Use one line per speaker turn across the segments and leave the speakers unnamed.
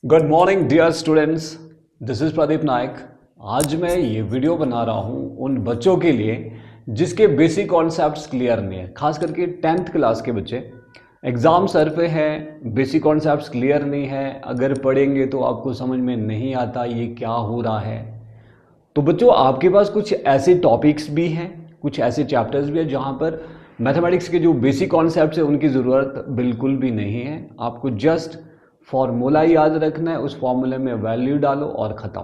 Good morning dear students, this is Pradeep Nayak. आज मैं ये वीडियो बना रहा हूँ उन बच्चों के लिए जिसके बेसिक कॉन्सेप्ट्स क्लियर नहीं है, खास करके 10th क्लास के बच्चे। एग्ज़ाम सर पे है, बेसिक कॉन्सेप्ट्स क्लियर नहीं है, अगर पढ़ेंगे तो आपको समझ में नहीं आता ये क्या हो रहा है। तो बच्चों, आपके पास कुछ ऐसे टॉपिक्स भी हैं, कुछ ऐसे चैप्टर्स भी हैं जहाँ पर मैथमेटिक्स के जो बेसिक कॉन्सेप्ट्स हैं उनकी ज़रूरत बिल्कुल भी नहीं है। आपको जस्ट फॉर्मूला याद रखना है, उस फॉर्मूले में वैल्यू डालो और ख़त्म।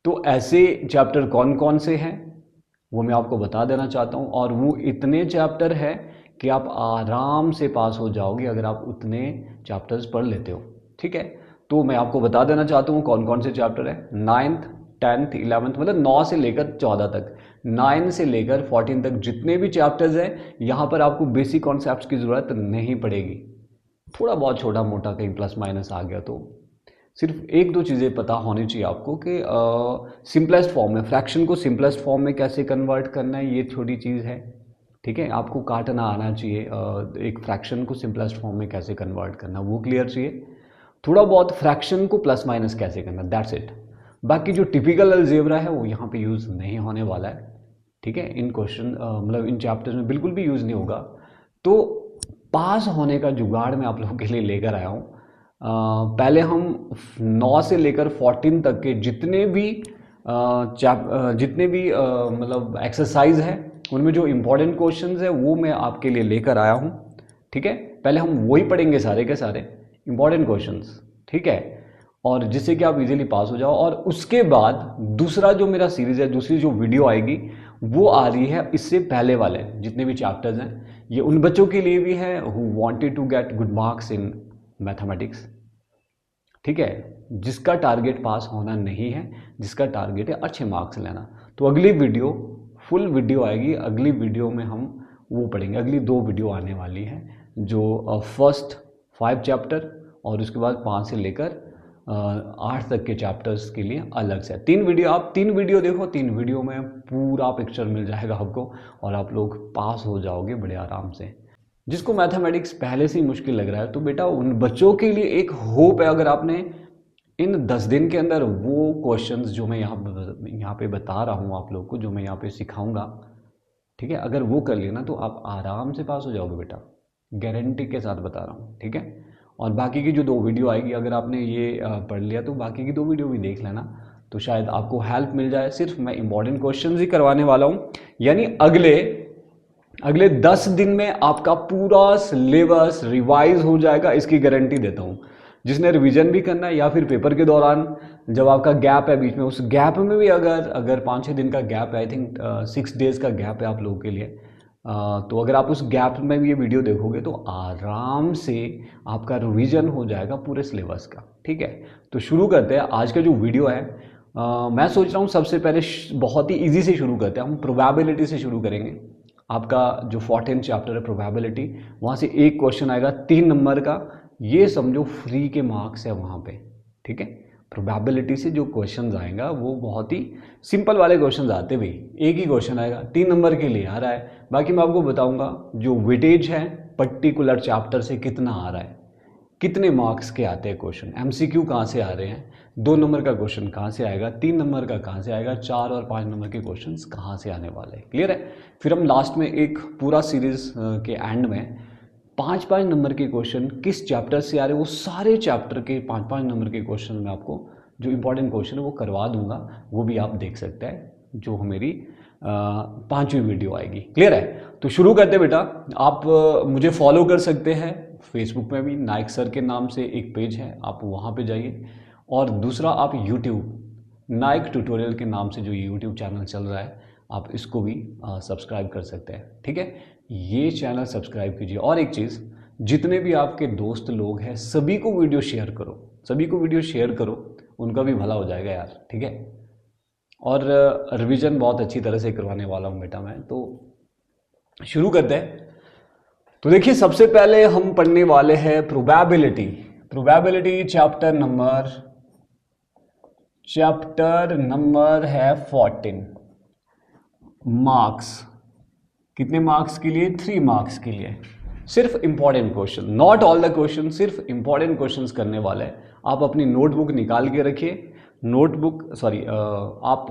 तो ऐसे चैप्टर कौन कौन से हैं वो मैं आपको बता देना चाहता हूँ, और वो इतने चैप्टर है कि आप आराम से पास हो जाओगे अगर आप उतने चैप्टर्स पढ़ लेते हो। ठीक है, तो मैं आपको बता देना चाहता हूँ कौन कौन से चैप्टर है। 9th 10th 11th मतलब 9 से लेकर 14 तक, 9 से लेकर 14 तक जितने भी चैप्टर्स हैं यहाँ पर आपको बेसिक कॉन्सेप्ट्स की ज़रूरत नहीं पड़ेगी। थोड़ा बहुत छोटा मोटा कहीं प्लस माइनस आ गया तो सिर्फ एक दो चीज़ें पता होनी चाहिए आपको कि सिंपलेस्ट फॉर्म में फ्रैक्शन को सिंपलेस्ट फॉर्म में कैसे कन्वर्ट करना है, ये छोटी चीज़ है। ठीक है, आपको काटना आना चाहिए, एक फ्रैक्शन को सिंपलेस्ट फॉर्म में कैसे कन्वर्ट करना वो क्लियर चाहिए। थोड़ा बहुत फ्रैक्शन को प्लस माइनस कैसे करना, दैट्स इट। बाकी जो टिपिकल अलजेब्रा है वो यहाँ पे यूज़ नहीं होने वाला है। ठीक है, इन क्वेश्चन मतलब इन चैप्टर्स में बिल्कुल भी यूज़ नहीं होगा। तो पास होने का जुगाड़ मैं आप लोगों के लिए लेकर आया हूँ। पहले हम 9 से लेकर 14 तक के जितने भी मतलब एक्सरसाइज है उनमें जो इम्पोर्टेंट क्वेश्चंस है वो मैं आपके लिए लेकर आया हूँ। ठीक है, पहले हम वही पढ़ेंगे सारे के सारे इम्पोर्टेंट क्वेश्चंस। ठीक है, और जिससे कि आप इजीली पास हो जाओ। और उसके बाद दूसरा जो मेरा सीरीज है, दूसरी जो वीडियो आएगी वो आ रही है इससे पहले वाले जितने भी चैप्टर्स हैं, ये उन बच्चों के लिए भी है who wanted to get good marks in mathematics. ठीक है, जिसका टारगेट पास होना नहीं है, जिसका टारगेट है अच्छे मार्क्स लेना। तो अगली वीडियो फुल वीडियो आएगी, अगली वीडियो में हम वो पढ़ेंगे। अगली 2 वीडियो आने वाली है जो फर्स्ट 5 चैप्टर और उसके बाद 5 से लेकर 8 तक के चैप्टर्स के लिए अलग से 3 वीडियो। आप 3 वीडियो देखो, 3 वीडियो में पूरा पिक्चर मिल जाएगा आपको और आप लोग पास हो जाओगे बड़े आराम से। जिसको मैथमेटिक्स पहले से ही मुश्किल लग रहा है तो बेटा उन बच्चों के लिए एक होप है, अगर आपने इन 10 दिन के अंदर वो क्वेश्चंस जो मैं यहाँ पे बता रहा हूँ आप लोग को, जो मैं यहाँ पे सिखाऊंगा, ठीक है, अगर वो कर लिया ना तो आप आराम से पास हो जाओगे बेटा, गारंटी के साथ बता रहा हूँ। ठीक है, और बाकी की जो 2 वीडियो आएगी अगर आपने ये पढ़ लिया तो बाकी की 2 वीडियो भी देख लेना, तो शायद आपको हेल्प मिल जाए। सिर्फ मैं इंपॉर्टेंट क्वेश्चंस ही करवाने वाला हूँ, यानी अगले 10 दिन में आपका पूरा सिलेबस रिवाइज हो जाएगा, इसकी गारंटी देता हूँ। जिसने रिवीजन भी करना है या फिर पेपर के दौरान जब आपका गैप है बीच में, उस गैप में भी अगर 5-6 दिन का गैप है, आई थिंक 6 डेज का गैप है आप लोगों के लिए, तो अगर आप उस गैप में भी ये वीडियो देखोगे तो आराम से आपका रिवीजन हो जाएगा पूरे सिलेबस का। ठीक है, तो शुरू करते हैं आज का जो वीडियो है। मैं सोच रहा हूँ सबसे पहले बहुत ही ईजी से शुरू करते हैं, हम प्रोबेबिलिटी से शुरू करेंगे। आपका जो 14th चैप्टर है प्रोबेबिलिटी, वहाँ से एक क्वेश्चन आएगा 3 नंबर का, ये समझो फ्री के मार्क्स है वहाँ पे। ठीक है, प्रोबेबिलिटी से जो क्वेश्चन आएगा वो बहुत ही सिंपल वाले क्वेश्चन आते भाई, एक ही क्वेश्चन आएगा 3 नंबर के लिए आ रहा है। बाकी मैं आपको बताऊंगा जो वेटेज है पर्टिकुलर चैप्टर से कितना आ रहा है, कितने मार्क्स के आते हैं क्वेश्चन, एमसीक्यू कहाँ से आ रहे हैं, 2 नंबर का क्वेश्चन कहाँ से आएगा, 3 नंबर का कहाँ से आएगा, 4 और 5 नंबर के क्वेश्चंस कहाँ से आने वाले हैं। क्लियर है, फिर हम लास्ट में एक पूरा सीरीज के एंड में 5-5 नंबर के क्वेश्चन किस चैप्टर से आ रहे हैं, वो सारे चैप्टर के 5-5 नंबर के क्वेश्चन में आपको जो इंपॉर्टेंट क्वेश्चन है वो करवा दूंगा, वो भी आप देख सकते हैं जो मेरी 5वीं वीडियो आएगी। क्लियर है, तो शुरू करते बेटा। आप मुझे फॉलो कर सकते हैं फेसबुक में भी, नाइक सर के नाम से एक पेज है, आप वहाँ पे जाइए। और दूसरा आप यूट्यूब नाइक ट्यूटोरियल के नाम से जो यूट्यूब चैनल चल रहा है आप इसको भी सब्सक्राइब कर सकते हैं। ठीक है, ये चैनल सब्सक्राइब कीजिए। और एक चीज़, जितने भी आपके दोस्त लोग हैं सभी को वीडियो शेयर करो, सभी को वीडियो शेयर करो, उनका भी भला हो जाएगा यार। ठीक है, और रिवीजन बहुत अच्छी तरह से करवाने वाला हूँ बेटा मैं, तो शुरू करते हैं। तो देखिए सबसे पहले हम पढ़ने वाले हैं प्रोबेबिलिटी। प्रोबेबिलिटी चैप्टर नंबर है 14। मार्क्स कितने मार्क्स के लिए, 3 मार्क्स के लिए। सिर्फ important question, not all the question, सिर्फ इंपॉर्टेंट क्वेश्चंस करने वाला है। आप अपनी नोटबुक निकाल के रखिए, आप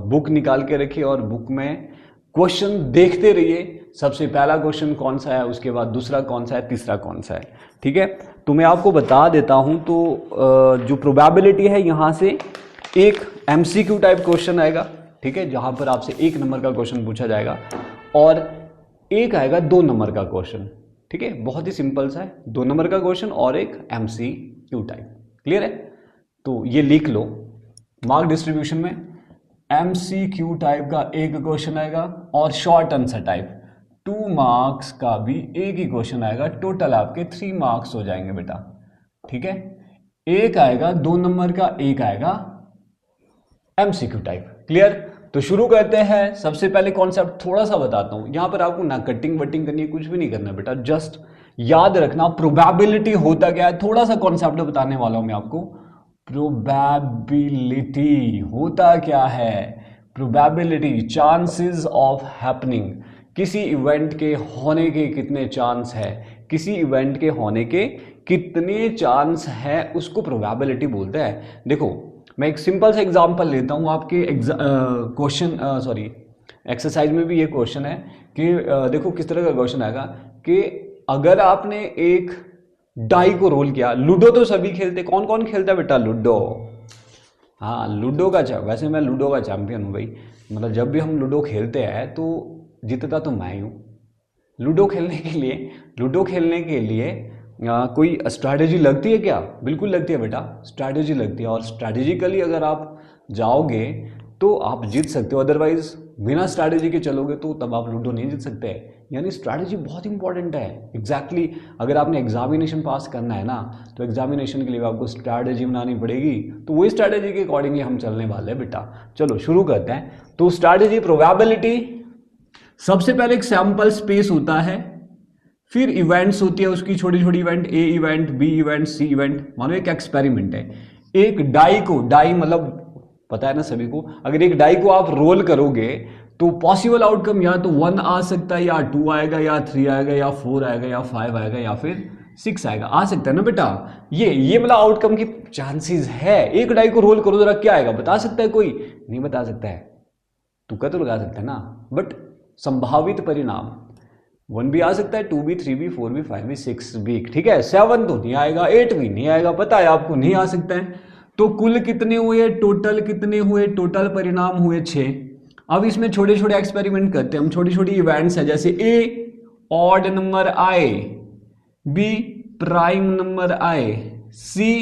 बुक निकाल के रखिए और बुक में क्वेश्चन देखते रहिए। सबसे पहला क्वेश्चन कौन सा है, उसके बाद दूसरा कौन सा है, तीसरा कौन सा है, ठीक है। तो मैं आपको बता देता हूं, तो जो प्रोबेबिलिटी है यहां से एक एमसीक्यू टाइप क्वेश्चन आएगा, ठीक है, जहां पर आपसे 1 नंबर का क्वेश्चन पूछा जाएगा और एक आएगा 2 नंबर का क्वेश्चन, ठीक है। बहुत ही सिंपल सा है, 2 नंबर का क्वेश्चन और एक एमसीक्यू टाइप। क्लियर है? तो ये लिख लो मार्क डिस्ट्रीब्यूशन में, एमसीक्यू टाइप का एक क्वेश्चन आएगा और शॉर्ट आंसर टाइप 2 मार्क्स का भी एक ही क्वेश्चन आएगा। टोटल आपके 3 मार्क्स हो जाएंगे बेटा, ठीक है। एक आएगा 2 नंबर का, एक आएगा एमसीक्यू टाइप। क्लियर? तो शुरू करते हैं। सबसे पहले कॉन्सेप्ट थोड़ा सा बताता हूं, यहां पर आपको ना कटिंग वटिंग करनी है, कुछ भी नहीं करना बेटा, जस्ट याद रखना प्रोबेबिलिटी होता क्या है। थोड़ा सा कॉन्सेप्ट बताने वाला हूं मैं आपको। प्रोबेबिलिटी होता क्या है? प्रोबेबिलिटी चांसेस ऑफ हैपनिंग, किसी इवेंट के होने के कितने चांस है, किसी इवेंट के होने के कितने चांस है, उसको प्रोबेबिलिटी बोलते हैं। देखो मैं एक सिंपल सा एग्जांपल लेता हूं, आपके एक्सरसाइज में भी ये क्वेश्चन है कि देखो किस तरह का क्वेश्चन आएगा कि अगर आपने एक डाई को रोल किया, लूडो तो सभी खेलते, कौन कौन खेलता है बेटा लूडो? हाँ लूडो का, वैसे मैं लूडो का चैंपियन हूँ भाई, मतलब जब भी हम लूडो खेलते हैं तो जीतता तो मैं ही हूँ। लूडो खेलने के लिए कोई स्ट्रैटेजी लगती है क्या? बिल्कुल लगती है बेटा, स्ट्रैटेजी लगती है, और स्ट्रैटेजिकली अगर आप जाओगे तो आप जीत सकते हो, अदरवाइज बिना स्ट्रैटेजी के चलोगे तो तब आप लूडो नहीं जीत सकते। यानी स्ट्रैटेजी बहुत इंपॉर्टेंट है। एग्जैक्टली अगर आपने एग्जामिनेशन पास करना है ना, तो एग्जामिनेशन के लिए आपको स्ट्रैटेजी बनानी पड़ेगी, तो वही स्ट्रैटेजी के अकॉर्डिंगली हम चलने वाले हैं बेटा। चलो शुरू करते हैं। तो स्ट्रैटेजी, प्रोबेबिलिटी, सबसे पहले एक सैंपल स्पेस होता है, फिर इवेंट्स होती है उसकी छोटी छोटी इवेंट, ए इवेंट, बी इवेंट, सी इवेंट। मानो एक एक्सपेरिमेंट है, एक डाई को, डाई मतलब पता है ना सभी को, अगर एक डाई को आप रोल करोगे तो पॉसिबल आउटकम या तो 1 आ सकता है, या 2 आएगा, या 3 आएगा, या 4 आएगा, या 5 आएगा, या फिर 6 आएगा, आ सकता है ना बेटा। ये मतलब आउटकम की चांसेस है। एक डाई को रोल करो जरा, क्या आएगा बता सकता है कोई? नहीं बता सकता है, तुक्का तो लगा सकता है ना, बट संभावित परिणाम 1 भी आ सकता है, 2 भी, 3 भी, 4 भी, 5 भी, 6 भी, ठीक है। 7 तो नहीं आएगा, 8 भी नहीं आएगा, पता है आपको नहीं आ सकता है। तो कुल कितने हुए, टोटल कितने हुए? टोटल परिणाम हुए 6। अब इसमें छोटे छोटे एक्सपेरिमेंट करते हैं हम, छोटी छोटी इवेंट्स है, जैसे ए ऑड नंबर आए, बी प्राइम नंबर आए, सी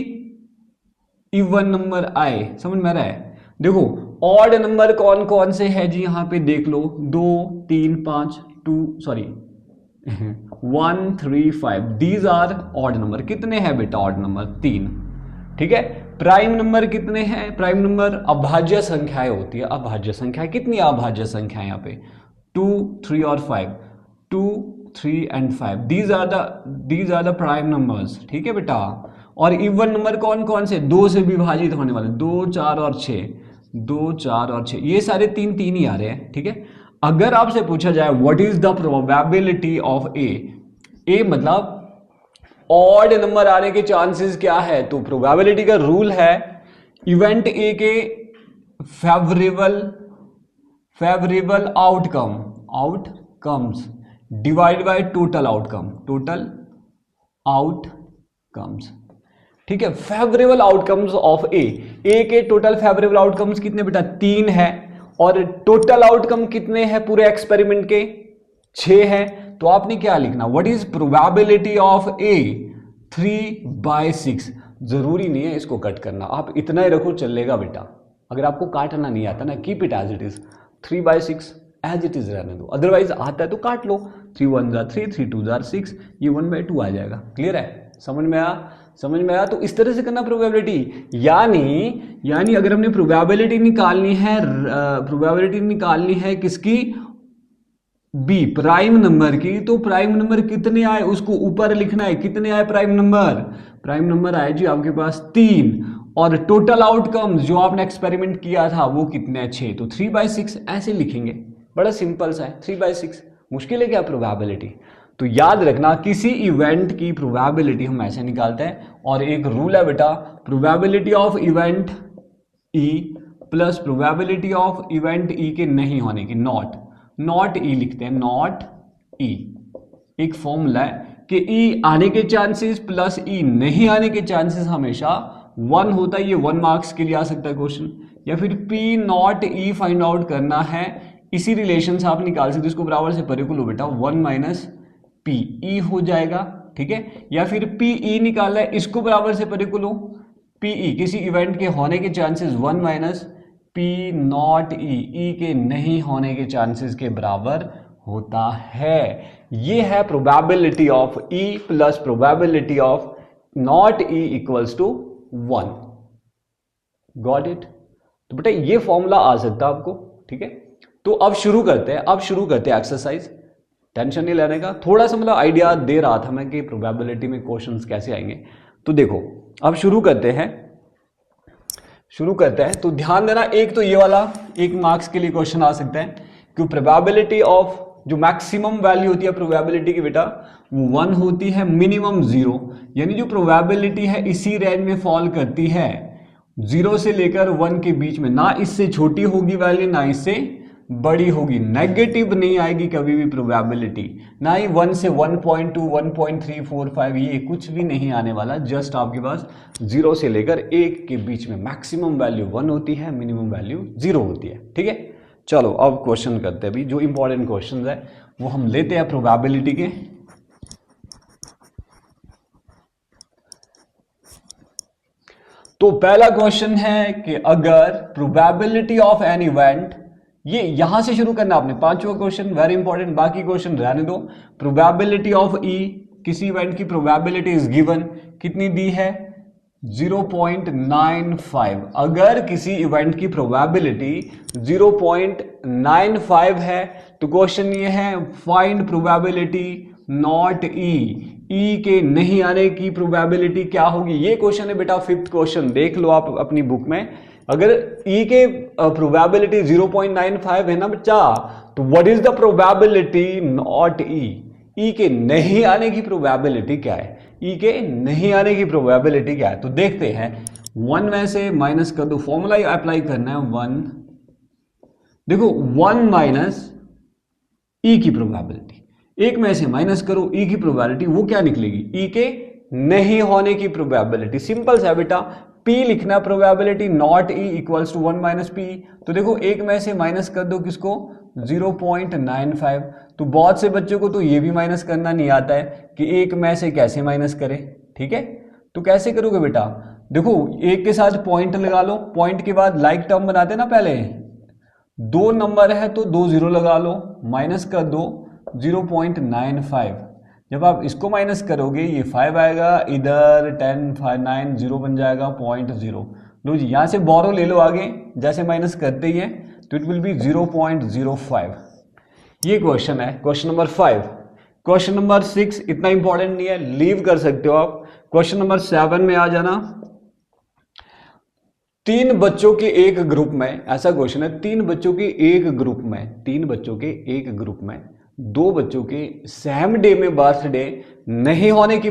इवन नंबर आए। समझ में आ रहा है? देखो ऑड नंबर कौन कौन से है जी, यहां पे देख लो, 2 3 5 1 3 5, दीज आर ऑड नंबर। कितने हैं बेटा ऑड नंबर? 3, ठीक है। प्राइम नंबर कितने हैं? प्राइम नंबर अभाज्य संख्याएं होती है, अभाज्य संख्या कितनी अभाज्य संख्या यहाँ पे? 2 3 और 5, 2 3 and 5, these are the prime numbers, ठीक है बेटा। और इवन नंबर कौन कौन से? 2 से विभाजित होने वाले, 2 4 और 6, 2 4 और 6, ये सारे 3 3 ही आ रहे हैं, ठीक है। अगर आपसे पूछा जाए what is the probability of a मतलब ऑड नंबर आने के चांसेस क्या है, तो प्रोबेबिलिटी का रूल है इवेंट ए के favourable outcomes divide by total outcomes, ठीक है। फेवरेबल आउटकम्स ऑफ ए के टोटल फेवरेबल आउटकम्स कितने बेटा? 3 है, और टोटल आउटकम कितने हैं पूरे एक्सपेरिमेंट के? 6 है। तो आपने क्या लिखना? व्हाट इज प्रोबेबिलिटी ऑफ ए? 3/6। जरूरी नहीं है इसको कट करना, आप इतना ही रखो चलेगा बेटा। अगर आपको काटना नहीं आता ना, keep it as it is, 3/6 as it is रहने दो, अदरवाइज आता है तो काट लो, 3 1 जा 3, 3 2 जा 6, ये 1/2 आ जाएगा। क्लियर है? समझ में आया? तो इस तरह से करना प्रोबेबिलिटी। यानी अगर हमने प्रोबेबिलिटी निकालनी है किसकी? बी प्राइम नंबर की, तो प्राइम नंबर कितने आए उसको ऊपर लिखना है। कितने आए प्राइम नंबर आए जी आपके पास 3, और टोटल आउटकम्स जो आपने एक्सपेरिमेंट किया था वो कितने हैं? 6, तो 3/6 ऐसे लिखेंगे। बड़ा सिंपल सा है, 3/6। मुश्किल है क्या प्रोबेबिलिटी? तो याद रखना किसी इवेंट की प्रोबेबिलिटी हम ऐसे निकालते हैं, और एक रूल है बेटा, probability of event E plus probability of event E के नहीं होने की, नॉट ई लिखते हैं, नॉट ई। एक फॉर्मूला है कि ई आने के चांसेस प्लस ई नहीं आने के चांसेस हमेशा 1 होता है। ये 1 मार्क्स के लिए आ सकता है क्वेश्चन। या फिर P not E find out करना है, इसी रिलेशन से आप निकाल सकते हो, इसको बराबर से परे को लो बेटा, 1 माइनस पी ई हो जाएगा, ठीक है। या फिर पी ई निकालना है, इसको बराबर से परे को लो, पी ई किसी इवेंट के होने के chances 1 minus P not E के नहीं होने के चांसेस के बराबर होता है। ये है probability of E plus probability of not E equals to 1। Got it? तो बेटा ये फॉर्मूला आ सकता है आपको, ठीक है। तो अब शुरू करते हैं एक्सरसाइज। टेंशन नहीं लेने का, थोड़ा सा मतलब आइडिया दे रहा था मैं कि प्रोबेबिलिटी में क्वेश्चंस कैसे आएंगे। तो देखो अब शुरू करते हैं। तो ध्यान देना, एक तो ये वाला 1 मार्क्स के लिए क्वेश्चन आ सकता है कि प्रोबेबिलिटी ऑफ जो मैक्सिमम वैल्यू होती है प्रोबेबिलिटी की बेटा वो 1 होती है, मिनिमम 0, यानी जो प्रोबेबिलिटी है इसी रेंज में फॉल करती है 0 से लेकर 1 के बीच में, ना इससे छोटी होगी वैल्यू ना इससे बड़ी होगी, नेगेटिव नहीं आएगी कभी भी प्रोबेबिलिटी, ना ही 1 से 1.2 1.345 ये कुछ भी नहीं आने वाला। जस्ट आपके पास 0 से लेकर 1 के बीच में मैक्सिमम वैल्यू 1 होती है, मिनिमम वैल्यू 0 होती है, ठीक है। चलो अब क्वेश्चन करते हैं। अभी जो इंपॉर्टेंट क्वेश्चन है वो हम लेते हैं प्रोबेबिलिटी के। तो पहला क्वेश्चन है कि अगर प्रोबेबिलिटी ऑफ एन इवेंट, ये यहां से शुरू करना आपने, 5वां क्वेश्चन वेरी इंपॉर्टेंट, बाकी क्वेश्चन रहने दो। प्रोबेबिलिटी ऑफ ई, किसी इवेंट की प्रोबेबिलिटी इज गिवन, कितनी दी है 0.95। अगर किसी इवेंट की प्रोबेबिलिटी 0.95 है तो क्वेश्चन ये है फाइंड प्रोबेबिलिटी नॉट ई के नहीं आने की प्रोबेबिलिटी क्या होगी। ये क्वेश्चन है बेटा 5th क्वेश्चन, देख लो आप अपनी बुक में। अगर ई के प्रोबेबिलिटी 0.95 है ना बच्चा, तो what is the probability not E के नहीं आने की प्रोबेबिलिटी क्या है, ई के नहीं आने की प्रोबेबिलिटी क्या है। तो देखते हैं, 1 में से माइनस कर दो, फॉर्मूला अप्लाई करना है 1, देखो 1 माइनस ई की प्रोबेबिलिटी, 1 में से माइनस करो ई की प्रोबेबिलिटी, वो क्या निकलेगी, ई के नहीं होने की प्रोबेबिलिटी। सिंपल सा बेटा, पी लिखना probability not E equals to 1 minus P. तो देखो 1 में से माइनस कर दो किसको, 0.95। तो बहुत से बच्चों को तो ये भी माइनस करना नहीं आता है कि 1 में से कैसे माइनस करें, ठीक है। तो कैसे करोगे बेटा, देखो 1 के साथ पॉइंट लगा लो, पॉइंट के बाद लाइक टर्म बनाते ना पहले, 2 नंबर है तो 2 0 लगा लो, माइनस कर दो 0.95। जब आप इसको माइनस करोगे ये 5 आएगा, इधर 10 5 9 0 बन जाएगा 0.0। लो जी यहां से बोरो ले लो आगे, जैसे माइनस करते ही है तो इट विल बी 0.05। ये क्वेश्चन है, क्वेश्चन नंबर 5। क्वेश्चन नंबर 6 इतना इंपॉर्टेंट नहीं है, लीव कर सकते हो आप। क्वेश्चन नंबर 7 में आ जाना। 3 बच्चों के एक ग्रुप में, ऐसा क्वेश्चन है, 3 बच्चों के एक ग्रुप में, 3 बच्चों के एक ग्रुप में 2 बच्चों के सेम डे में बर्थडे नहीं होने की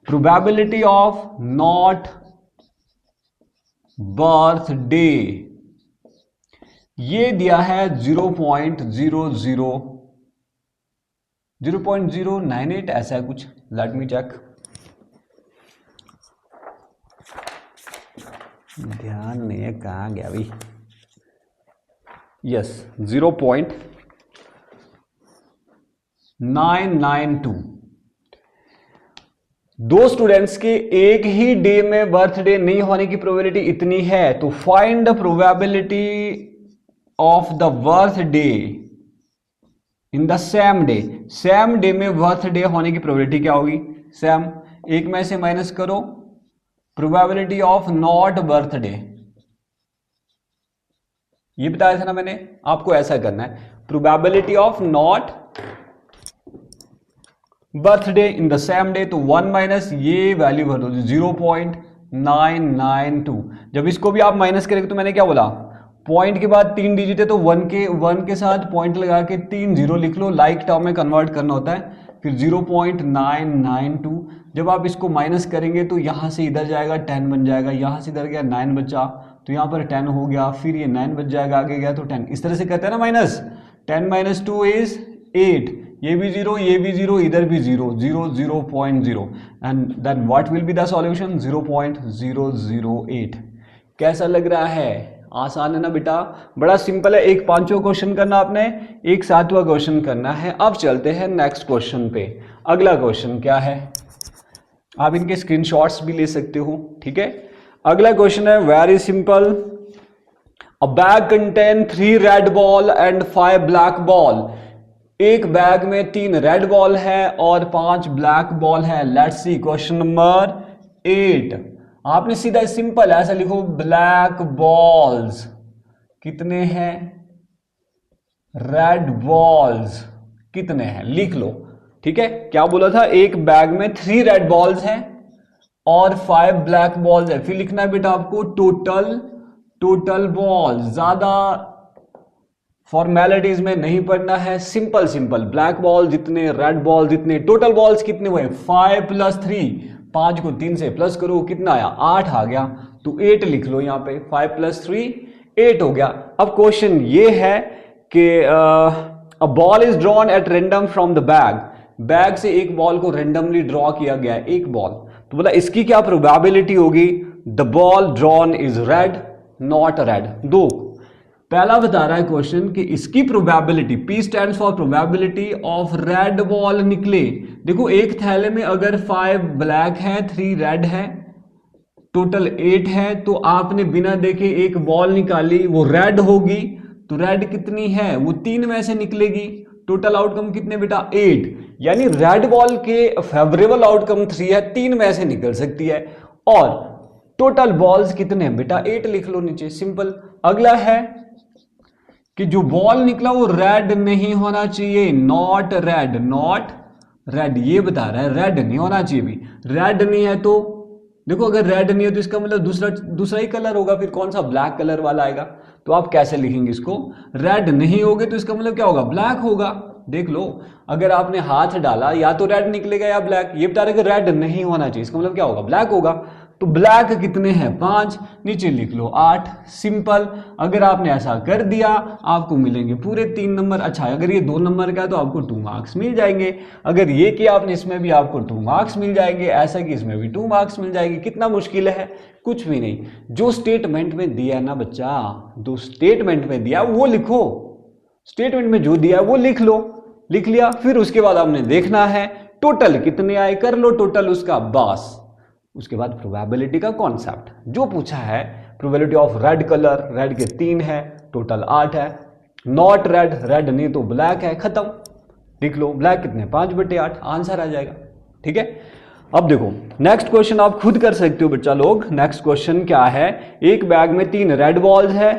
प्रोबेबिलिटी ऑफ नॉट बर्थडे, ये दिया है 0.098 ऐसा है कुछ, लेट मी चेक, ध्यान नहीं है कहां गया भाई, यस 0.992। 2 स्टूडेंट्स के एक ही डे में बर्थडे नहीं होने की प्रोबेबिलिटी इतनी है, तो find the probability of the birthday in the same day. Same day में बर्थडे होने की प्रोबेबिलिटी क्या होगी, सेम, 1 में से माइनस करो प्रोबेबिलिटी ऑफ नॉट बर्थडे, ये बताया था ना मैंने आपको, ऐसा करना है probability of not birthday in the same day, तो 1 माइनस ये वैल्यू भर दो 0.992। जब इसको भी आप माइनस करेंगे तो मैंने क्या बोला, पॉइंट के बाद 3 डिजिट है तो 1 के साथ पॉइंट लगा के 3 0 लिख लो, लाइक टर्म में कन्वर्ट करना होता है। फिर 0.992, जब आप इसको माइनस करेंगे तो यहाँ से इधर जाएगा 10 बन जाएगा, यहाँ से इधर गया 9 बचा तो यहाँ पर 10 हो गया, फिर ये 9 बच जाएगा, आगे गया तो 10, इस तरह से करते हैं ना माइनस। 10 - 2 इज 8, ये भी 0, ये भी 0, इधर भी 0, 0 0.0 and then what will be the solution 0.008। कैसा लग रहा है? आसान है ना बेटा, बड़ा सिंपल है। एक 5वां क्वेश्चन करना आपने, एक 7वां क्वेश्चन करना है। अब चलते हैं नेक्स्ट क्वेश्चन पे। अगला क्वेश्चन क्या है, आप इनके स्क्रीनशॉट्स भी ले सकते हो, ठीक है। अगला क्वेश्चन है very simple. A bag contain 3 red ball and 5 black ball. एक बैग में 3 रेड बॉल है और 5 ब्लैक बॉल है। Let's see question number 8। आपने सीधा सिंपल ऐसा लिखो, ब्लैक बॉल्स कितने हैं, रेड बॉल्स कितने हैं, लिख लो, ठीक है। क्या बोला था, एक बैग में 3 रेड बॉल्स हैं और 5 ब्लैक बॉल्स है। फिर लिखना है बेटा आपको टोटल बॉल्स। ज्यादा फॉर्मेलिटीज में नहीं पढ़ना है, सिंपल सिंपल। ब्लैक बॉल जितने, रेड बॉल जितने, टोटल बॉल्स कितने हुए, 5 + 3, 5 को 3 से प्लस करो, कितना आया, 8 आ गया, तो 8 लिख लो यहाँ पे। 5 + 3 8 हो गया। अब क्वेश्चन ये है कि a ball is drawn at random from the bag. Bag से एक बॉल को रेंडमली ड्रॉ किया गया है, एक बॉल, तो बोला इसकी क्या प्रोबेबिलिटी होगी, the ball drawn is red not red. दो, पहला बता रहा है क्वेश्चन कि इसकी probability, P stands for probability of red ball निकले। देखो एक थैले में अगर 5 ब्लैक है 3 रेड है, टोटल 8 है, तो आपने बिना देखे एक बॉल निकाली, वो रेड होगी, तो रेड कितनी है, वो 3 में से निकलेगी। टोटल आउटकम कितने बेटा, 8, यानी रेड बॉल के फेवरेबल आउटकम 3 है, 3 में से निकल सकती है। और टोटल बॉल्स कितने हैं बेटा, 8 लिख लो नीचे, सिंपल। अगला है कि जो बॉल निकला वो रेड नहीं होना चाहिए, नॉट रेड, ये बता रहा है रेड नहीं होना चाहिए। भी रेड नहीं है तो देखो, अगर रेड नहीं है तो इसका मतलब दूसरा ही कलर होगा, फिर कौन सा, ब्लैक कलर वाला आएगा। तो आप कैसे लिखेंगे इसको, रेड नहीं होगे तो इसका मतलब क्या होगा, ब्लैक होगा। देख लो, अगर आपने हाथ डाला या तो रेड निकलेगा या ब्लैक, ये बता रहे कि रेड नहीं होना चाहिए, इसका मतलब क्या होगा, ब्लैक होगा। तो ब्लैक कितने हैं, 5, नीचे लिख लो 8, सिंपल। अगर आपने ऐसा कर दिया आपको मिलेंगे पूरे 3 नंबर। अच्छा, अगर ये 2 नंबर का है तो आपको 2 मार्क्स मिल जाएंगे। अगर ये किया आपने, इसमें भी आपको 2 मार्क्स मिल जाएंगे, ऐसा कि इसमें भी 2 मार्क्स मिल जाएंगे। कितना मुश्किल है, कुछ भी नहीं। जो स्टेटमेंट में दिया है ना बच्चा, जो स्टेटमेंट में दिया वो लिखो, स्टेटमेंट में जो दिया वो लिख लो, लिख लिया। फिर उसके बाद आपने देखना है टोटल कितने आए, कर लो टोटल उसका, बस। उसके बाद प्रोबेबिलिटी का कॉन्सेप्ट जो पूछा है, probability of red colour, red के 3 है, टोटल 8 है। नॉट रेड, रेड नहीं तो ब्लैक है, खत्म, लिख लो। ब्लैक कितने, 5/8, आंसर आ जाएगा, ठीक है। अब देखो नेक्स्ट क्वेश्चन आप खुद कर सकते हो बच्चा लोग। नेक्स्ट क्वेश्चन क्या है, एक बैग में 3 रेड बॉल्स है,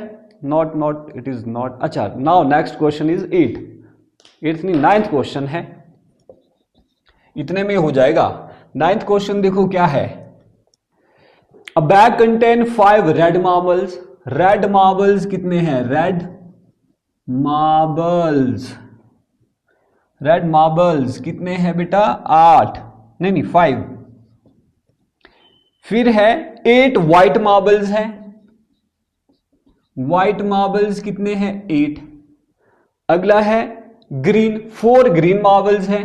नॉट इट इज नॉट। अच्छा, now next question is 8th नहीं 9th क्वेश्चन है, इतने में हो जाएगा। 9th क्वेश्चन देखो क्या है, अ bag contain 5 red marbles. Red marbles कितने हैं, रेड मार्बल्स कितने हैं बेटा, 8, नहीं 5। फिर है 8 व्हाइट मार्बल्स हैं, व्हाइट मार्बल्स कितने हैं, 8। अगला है ग्रीन, 4 ग्रीन मार्बल्स हैं,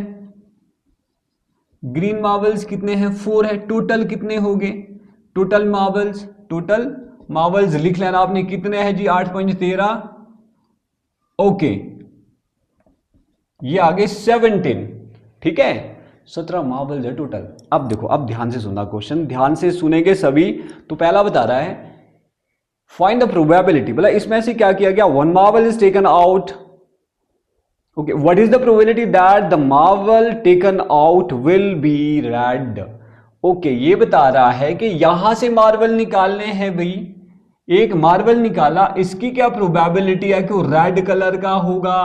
ग्रीन मार्बल्स कितने हैं, 4 है। टोटल कितने हो गए, टोटल मार्बल्स लिख लेना आपने, कितने हैं जी, 8×13, ओके, ये आगे 17, ठीक है, 17 मार्बल्स है टोटल। अब देखो, अब ध्यान से सुनना क्वेश्चन, ध्यान से सुनेंगे सभी। तो पहला बता रहा है फाइंड द प्रोबेबिलिटी, बोला इसमें से क्या किया गया, 1 marble is taken out, okay, what is the probability that the marble taken out will be red. Okay, ये बता रहा है कि यहां से मार्बल निकालने हैं भाई, एक मार्बल निकाला, इसकी क्या प्रोबेबिलिटी है कि वो रेड कलर का होगा।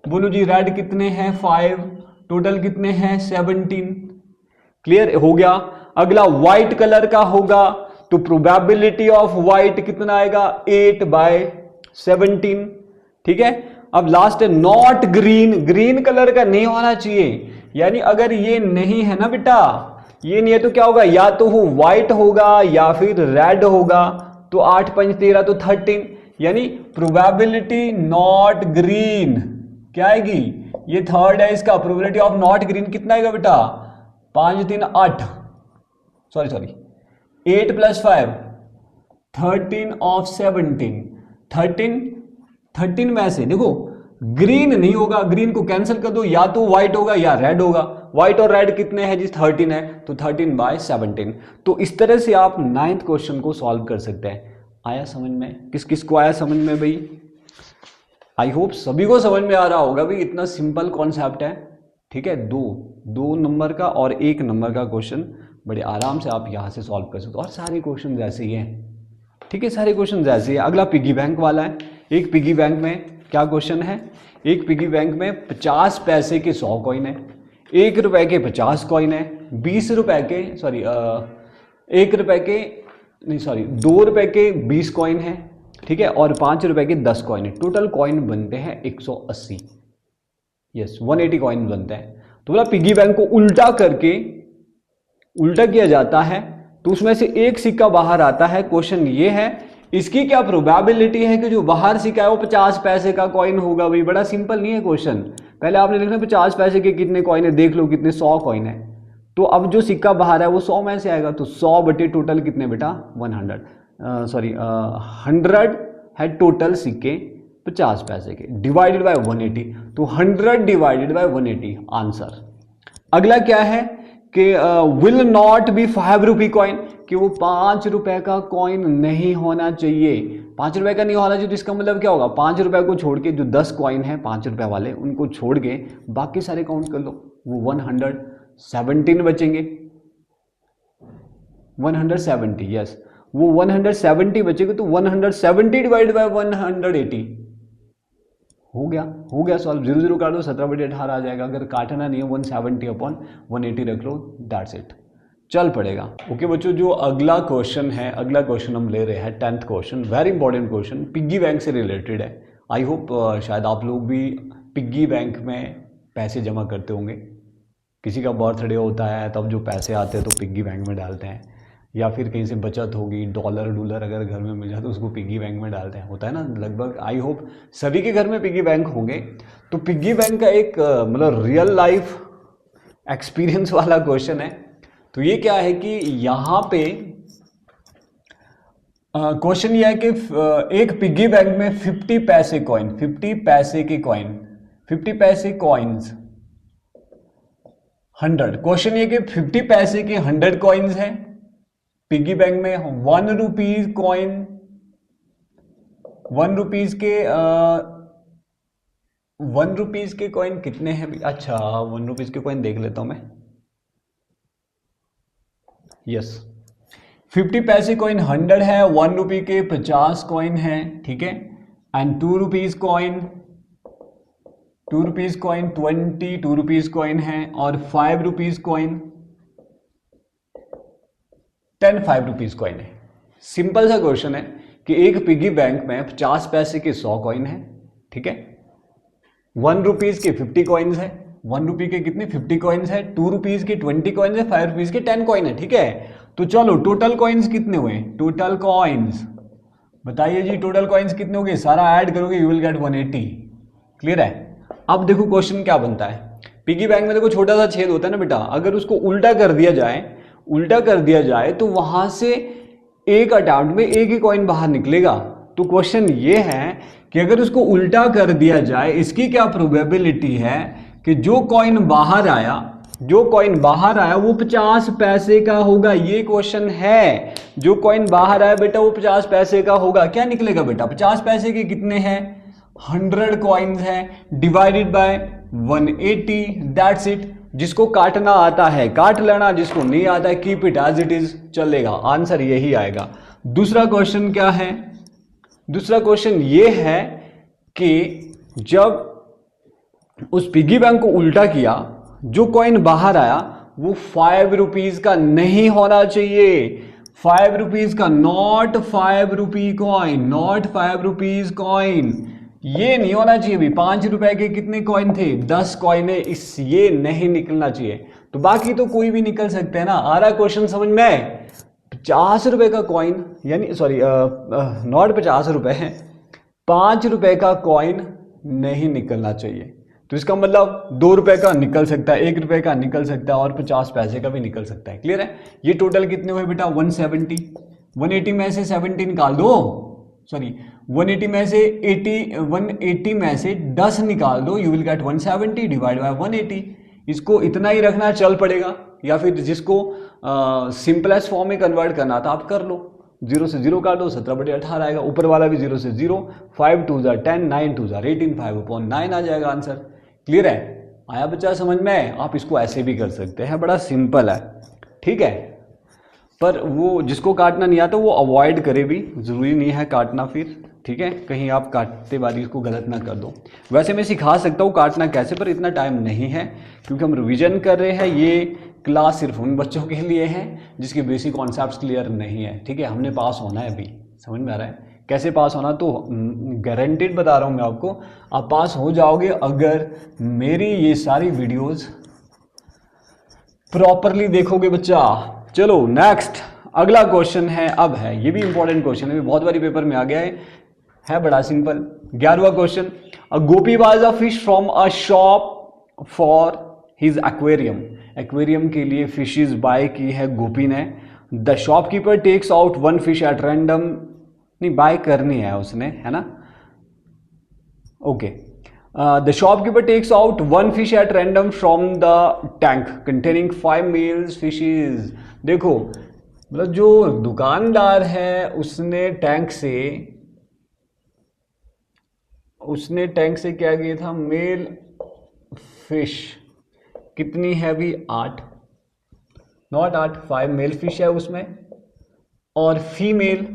बोलो जी, रेड कितने हैं, 5, टोटल कितने हैं, 17, क्लियर हो गया। अगला व्हाइट कलर का होगा, तो प्रोबेबिलिटी ऑफ व्हाइट कितना आएगा, 8/, 17, ठीक है। अब लास्ट है नॉट ग्रीन, ग्रीन कलर का नहीं होना चाहिए, यानी अगर ये नहीं है ना बेटा, ये नहीं है तो क्या होगा, या तो वो व्हाइट होगा या फिर रेड होगा। तो 8 5 13 तो 13, यानी प्रोबेबिलिटी नॉट ग्रीन क्या आएगी, ये थर्ड है इसका, प्रोबेबिलिटी ऑफ नॉट ग्रीन कितना आएगा बेटा, 5 3 8, सॉरी 8 + 5 13 ऑफ 17, 13 में से देखो ग्रीन नहीं होगा, ग्रीन को कैंसिल कर दो, या तो व्हाइट होगा या रेड होगा। व्हाइट और रेड कितने हैं जी, 13 है, तो 13/17। तो इस तरह से आप 9th क्वेश्चन को सॉल्व कर सकते हैं। आया समझ में, किस किस को आया समझ में भाई? आई होप सभी को समझ में आ रहा होगा भाई, इतना सिंपल कॉन्सेप्ट है, ठीक है। दो नंबर का और 1 नंबर का क्वेश्चन बड़े आराम से आप यहां से सॉल्व कर सकते हो, और सारे क्वेश्चन ऐसे ही हैं, ठीक है, सारे क्वेश्चन ऐसे ही है। अगला पिगी बैंक वाला है। एक पिगी बैंक में क्या क्वेश्चन है, एक पिगी बैंक में 50 पैसे के 100 कॉइन है, 1 रुपए के 50 कॉइन है, 20 रुपए के 1 रुपए के नहीं 2 रुपए के 20 कॉइन है, ठीक है, और 5 रुपए के 10 कॉइन है। टोटल कॉइन बनते हैं 180, यस 180 कॉइन बनते हैं। तो बोला पिगी बैंक को उल्टा करके उल्टा किया जाता है तो उसमें से एक सिक्का बाहर आता है। क्वेश्चन ये है इसकी क्या प्रोबेबिलिटी है कि जो बाहर सिक्का है वो 50 पैसे का कॉइन होगा। भाई बड़ा सिंपल नहीं है क्वेश्चन, पहले आपने लिखना 50 पैसे के कितने कॉइन है, देख लो कितने, 100 कॉइन है। तो अब जो सिक्का बाहर है वो 100 में से आएगा, तो 100 बटे टोटल कितने बेटा 100 है टोटल सिक्के 50 पैसे के, डिवाइडेड बाय 180, तो 100 डिवाइडेड बाय 180 आंसर। अगला क्या है कि will not be 5 rupee coin, कि वो 5 रुपए का कॉइन नहीं होना चाहिए, 5 रुपए का नहीं होना चाहिए। तो इसका मतलब क्या होगा, 5 रुपए को छोड़ के जो 10 कॉइन है 5 रुपए वाले उनको छोड़ के बाकी सारे काउंट कर लो, वो 117 बचेंगे, 170, यस वो 170 बचेंगे। तो 170 डिवाइड बाय 180 हो गया सॉल्व। 0 0 काट दो, 17/18 आ जाएगा। अगर काटना नहीं है 170/180 रख लो, दैट्स इट, चल पड़ेगा। ओके बच्चों, जो अगला क्वेश्चन है, अगला क्वेश्चन हम ले रहे हैं 10th question, very important question, piggy bank से रिलेटेड है। आई होप शायद आप लोग भी पिग्गी बैंक में पैसे जमा करते होंगे, किसी का बर्थडे होता है तब जो पैसे आते हैं तो पिग्गी बैंक में डालते हैं, या फिर कहीं से बचत होगी, डॉलर अगर घर में मिल जाए तो उसको पिग्गी बैंक में डालते हैं, होता है ना लगभग। आई होप सभी के घर में पिग्गी बैंक होंगे। तो पिग्गी बैंक का एक मतलब रियल लाइफ एक्सपीरियंस वाला क्वेश्चन है। तो ये क्या है कि यहाँ पे क्वेश्चन ये है कि एक पिग्गी बैंक में 50 पैसे कॉइन, 50 पैसे के कॉइन, 50 पैसे कॉइन्स 100। क्वेश्चन ये कि 50 पैसे के 100 कॉइन्स हैं पिग्गी बैंक में। 1 रुपीज कॉइन, 1 रुपीज के 1 रुपीज के कॉइन कितने हैं? अच्छा 1 रुपीज के कॉइन देख लेता हूं मैं, यस 50 पैसे कॉइन 100 है, 1 रुपी के 50 कॉइन है, ठीक है। And 2 rupees coin, 2 rupees coin 20 2 rupees coin है, और 5 रुपीज कॉइन 10 5 रुपीज कॉइन है। सिंपल सा क्वेश्चन है कि एक पिगी बैंक में 50 पैसे के 100 कॉइन है, ठीक है, 1 रुपीज के 50 कॉइन्स है, 1 रुपी के कितने 50 कॉइन्स है, 2 रुपीज के 20 कॉइन्स है, 5 रुपीज के 10 कॉइन है, ठीक है। तो चलो टोटल कॉइन्स कितने हुए, टोटल कॉइन्स बताइए जी, टोटल कॉइन्स कितने हो गए, सारा ऐड करोगे यू विल गेट 180, क्लियर है। अब देखो क्वेश्चन क्या बनता है, पिगी बैंक में देखो छोटा सा छेद होता है ना बेटा, अगर उसको उल्टा कर दिया जाए तो वहां से एक अटेम्प्ट में एक ही कॉइन बाहर निकलेगा। तो क्वेश्चन ये है कि अगर उसको उल्टा कर दिया जाए, इसकी क्या प्रोबेबिलिटी है कि जो कॉइन बाहर आया वो 50 पैसे का होगा। ये क्वेश्चन है, जो कॉइन बाहर आया बेटा वो 50 पैसे का होगा। क्या निकलेगा बेटा, 50 पैसे के कितने हैं 100 कॉइन्स हैं, डिवाइडेड बाय 180, दैट्स इट। जिसको काटना आता है काट लेना, जिसको नहीं आता है keep it as it is, चलेगा। आंसर यही आएगा। दूसरा क्वेश्चन क्या है, दूसरा क्वेश्चन ये है कि जब उस पिगी बैंक को उल्टा किया, जो कॉइन बाहर आया वो 5 रुपीज का नहीं होना चाहिए, ₹5 का, not 5 rupee coin, not 5 rupees coin, ये नहीं होना चाहिए भी। ₹5 के कितने कॉइन थे? 10 कॉइन है, इस ये नहीं निकलना चाहिए। तो बाकी तो कोई भी निकल सकते हैं ना। आ रहा क्वेश्चन समझ में? ₹50 का कॉइन, यानी सॉरी नॉट ₹50 है, ₹5 का कॉइन नहीं निकलना चाहिए। तो इसका मतलब ₹2 का निकल सकता है, ₹1 का निकल सकता है और 50 पैसे का भी निकल सकता है। क्लियर है? ये टोटल कितने हुए बेटा? 170। 180 में से 70 निकाल दो, सॉरी 180 में से 180 में से 10 निकाल दो, you will get 170 divide by 180। इसको इतना ही रखना चल पड़ेगा, या फिर जिसको सिंपलेस्ट फॉर्म में कन्वर्ट करना था आप कर लो। 0 से 0 काटो, 17/18 आएगा। ऊपर वाला भी 0 से 0, 5 2 10, 9 2 18, 5/9 आ जाएगा आंसर। क्लियर है? आया बच्चा समझ में? आप इसको ऐसे भी कर सकते हैं, बड़ा सिंपल है। ठीक है, पर वो जिसको काटना नहीं आता वो अवॉइड करे भी, जरूरी नहीं है काटना फिर। ठीक है, कहीं आप काटते बारी इसको गलत ना कर दो। वैसे मैं सिखा सकता हूँ काटना कैसे, पर इतना टाइम नहीं है क्योंकि हम रिवीजन कर रहे हैं। ये क्लास सिर्फ उन बच्चों के लिए है जिसके बेसिक कॉन्सेप्ट्स क्लियर नहीं है। ठीक है, हमने पास होना है अभी, समझ में आ रहा है? कैसे पास होना, तो गारंटेड बता रहा हूँ मैं आपको, आप पास हो जाओगे अगर मेरी ये सारी वीडियोस प्रॉपरली देखोगे बच्चा। चलो नेक्स्ट, अगला क्वेश्चन है, अब है ये भी इंपॉर्टेंट क्वेश्चन है, बहुत बारी पेपर में आ गया है बड़ा simple. 11वां question, a Gopi buys a fish from a shop for his aquarium. Aquarium के लिए फिशेज बाय की है गोपी ने। The shopkeeper takes out 1 fish at random, नहीं बाय करनी है उसने, है ना? Okay, the shopkeeper takes out 1 fish at random from the tank containing 5 males fishes. देखो मतलब जो दुकानदार है उसने टैंक से क्या किया था? मेल फिश कितनी है भी? 8, नॉट 8, 5 मेल फिश है उसमें, और फीमेल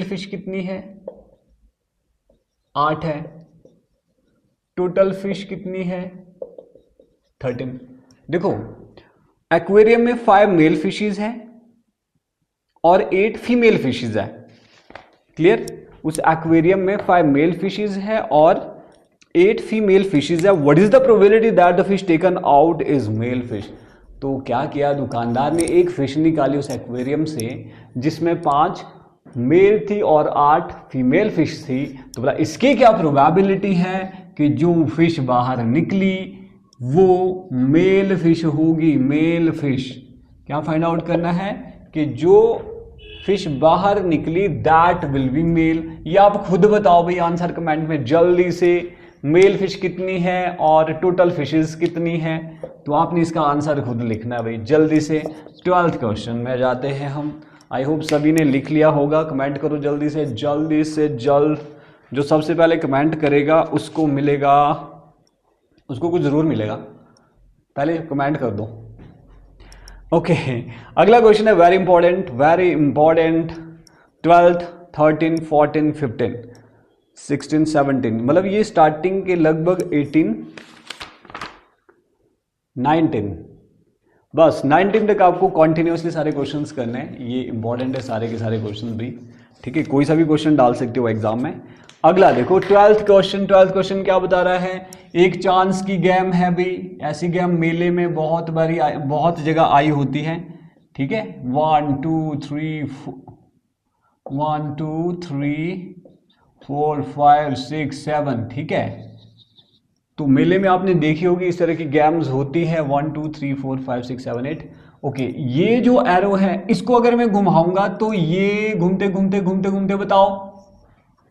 फिश कितनी है? 8 है। टोटल फिश कितनी है? 13। देखो एक्वेरियम में 5 मेल फिशेज हैं और 8 फीमेल फिशेज है। क्लियर? उस एक्वेरियम में 5 मेल फिशेज है और 8 फीमेल फिशेज है। What is the probability that the fish taken out is male fish? तो क्या किया दुकानदार ने? एक फिश निकाली उस एक्वेरियम से जिसमें 5 मेल थी और 8 फीमेल फिश थी। तो बोला इसकी क्या प्रोबेबिलिटी है कि जो फिश बाहर निकली वो मेल फिश होगी, मेल फिश। क्या फाइंड आउट करना है? कि जो फिश बाहर निकली दैट विल बी मेल। ये आप खुद बताओ भाई आंसर कमेंट में जल्दी से, मेल फिश कितनी है और टोटल फिशेस कितनी है। तो आपने इसका आंसर खुद लिखना है भाई जल्दी से। 12th क्वेश्चन में जाते हैं हम। आई होप सभी ने लिख लिया होगा, कमेंट करो जल्दी से जल्द। जो सबसे पहले कमेंट करेगा उसको मिलेगा, उसको कुछ जरूर मिलेगा, पहले कमेंट कर दो। ओके, अगला क्वेश्चन है वेरी इंपॉर्टेंट। 12th, 13, 14, 15, 16, 17, मतलब ये स्टार्टिंग के लगभग 18, 19, बस 19 तक आपको कॉन्टिन्यूसली सारे क्वेश्चंस करने हैं। ये इंपॉर्टेंट है सारे के सारे क्वेश्चन भी। ठीक है, कोई सा भी क्वेश्चन डाल सकते हो एग्जाम में। अगला देखो 12th क्वेश्चन क्या बता रहा है? एक चांस की गेम है भाई। ऐसी गेम मेले में बहुत जगह आई होती है। ठीक है, 1 2 3 4 5 6 7, ठीक है। तो मेले में आपने देखी होगी इस तरह की गेम्स होती है 1 2 3 4 5 6 7 8। ओके, ये जो एरो है इसको अगर मैं घुमाऊंगा तो ये घूमते बताओ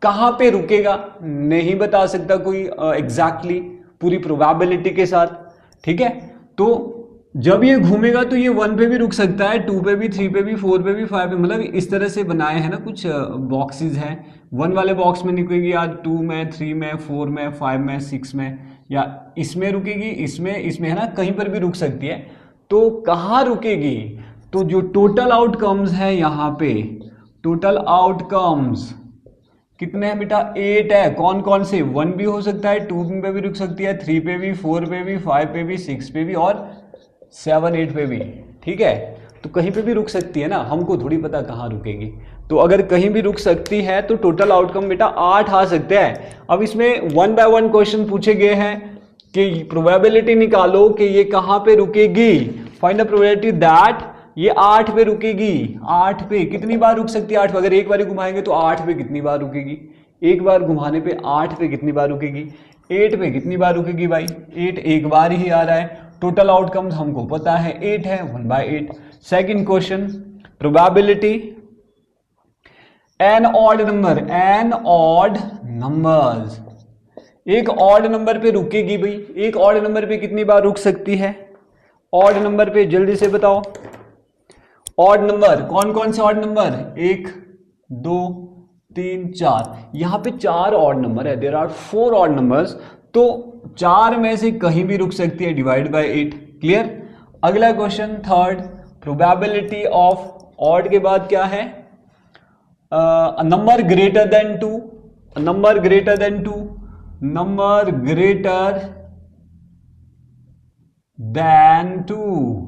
कहां पे रुकेगा? नहीं बता सकता कोई एग्जैक्टली पूरी प्रोबेबिलिटी के साथ। ठीक है, तो जब ये घूमेगा तो ये 1 पे भी रुक सकता है, 2 पे भी, 3 पे भी, 4 पे भी, 5 पे, मतलब इस तरह से बनाए हैं ना कुछ बॉक्सेस हैं। 1 वाले बॉक्स में रुकेगी आज, 2 में, 3 में, 4 में, 5 में, 6 में, या इसमें रुकेगी, इसमें है ना, कहीं पर भी रुक सकती है। तो कहाँ रुकेगी? तो जो टोटल आउटकम्स है यहाँ पे, टोटल आउटकम्स कितने हैं बेटा? 8 है। कौन कौन से? 1 भी हो सकता है, 2 पे भी रुक सकती है, 3 पे भी, 4 पे भी, 5 पे भी, 6 पे भी और 7 8 पे भी, ठीक है। तो कहीं पे भी रुक सकती है ना, हमको थोड़ी पता कहाँ रुकेगी। तो अगर कहीं भी रुक सकती है तो टोटल आउटकम बेटा 8 आ सकते हैं। अब इसमें 1 बाय 1 क्वेश्चन पूछे गए हैं कि प्रोबेबिलिटी निकालो कि ये कहाँ पे रुकेगी। फाइंड द प्रोबेबिलिटी दैट ये 8 पे रुकेगी। 8 पे कितनी बार रुक सकती है? 8 पे। अगर एक बार घुमाएंगे तो 8 पे कितनी बार रुकेगी? एक बार घुमाने पे 8 पे कितनी बार रुकेगी? 8 पे कितनी बार रुकेगी भाई? 8 एक बार ही आ रहा है। टोटल आउटकम्स हमको पता है 8 है, 1/8। Second question, probability an odd number, an odd numbers, एक ऑड नंबर पे रुकेगी भाई। एक ऑड नंबर पे कितनी बार रुक सकती है? ऑड नंबर पे जल्दी से बताओ। ऑड नंबर कौन कौन से ऑड नंबर? 1 2 3 4। यहां पे 4 ऑड नंबर है, देयर आर 4 ऑड नंबर्स। तो 4 में से कहीं भी रुक सकती है, डिवाइड बाय 8। क्लियर? अगला question third, probability of odd के बाद क्या है? Number greater than 2, number greater than 2, number greater than 2।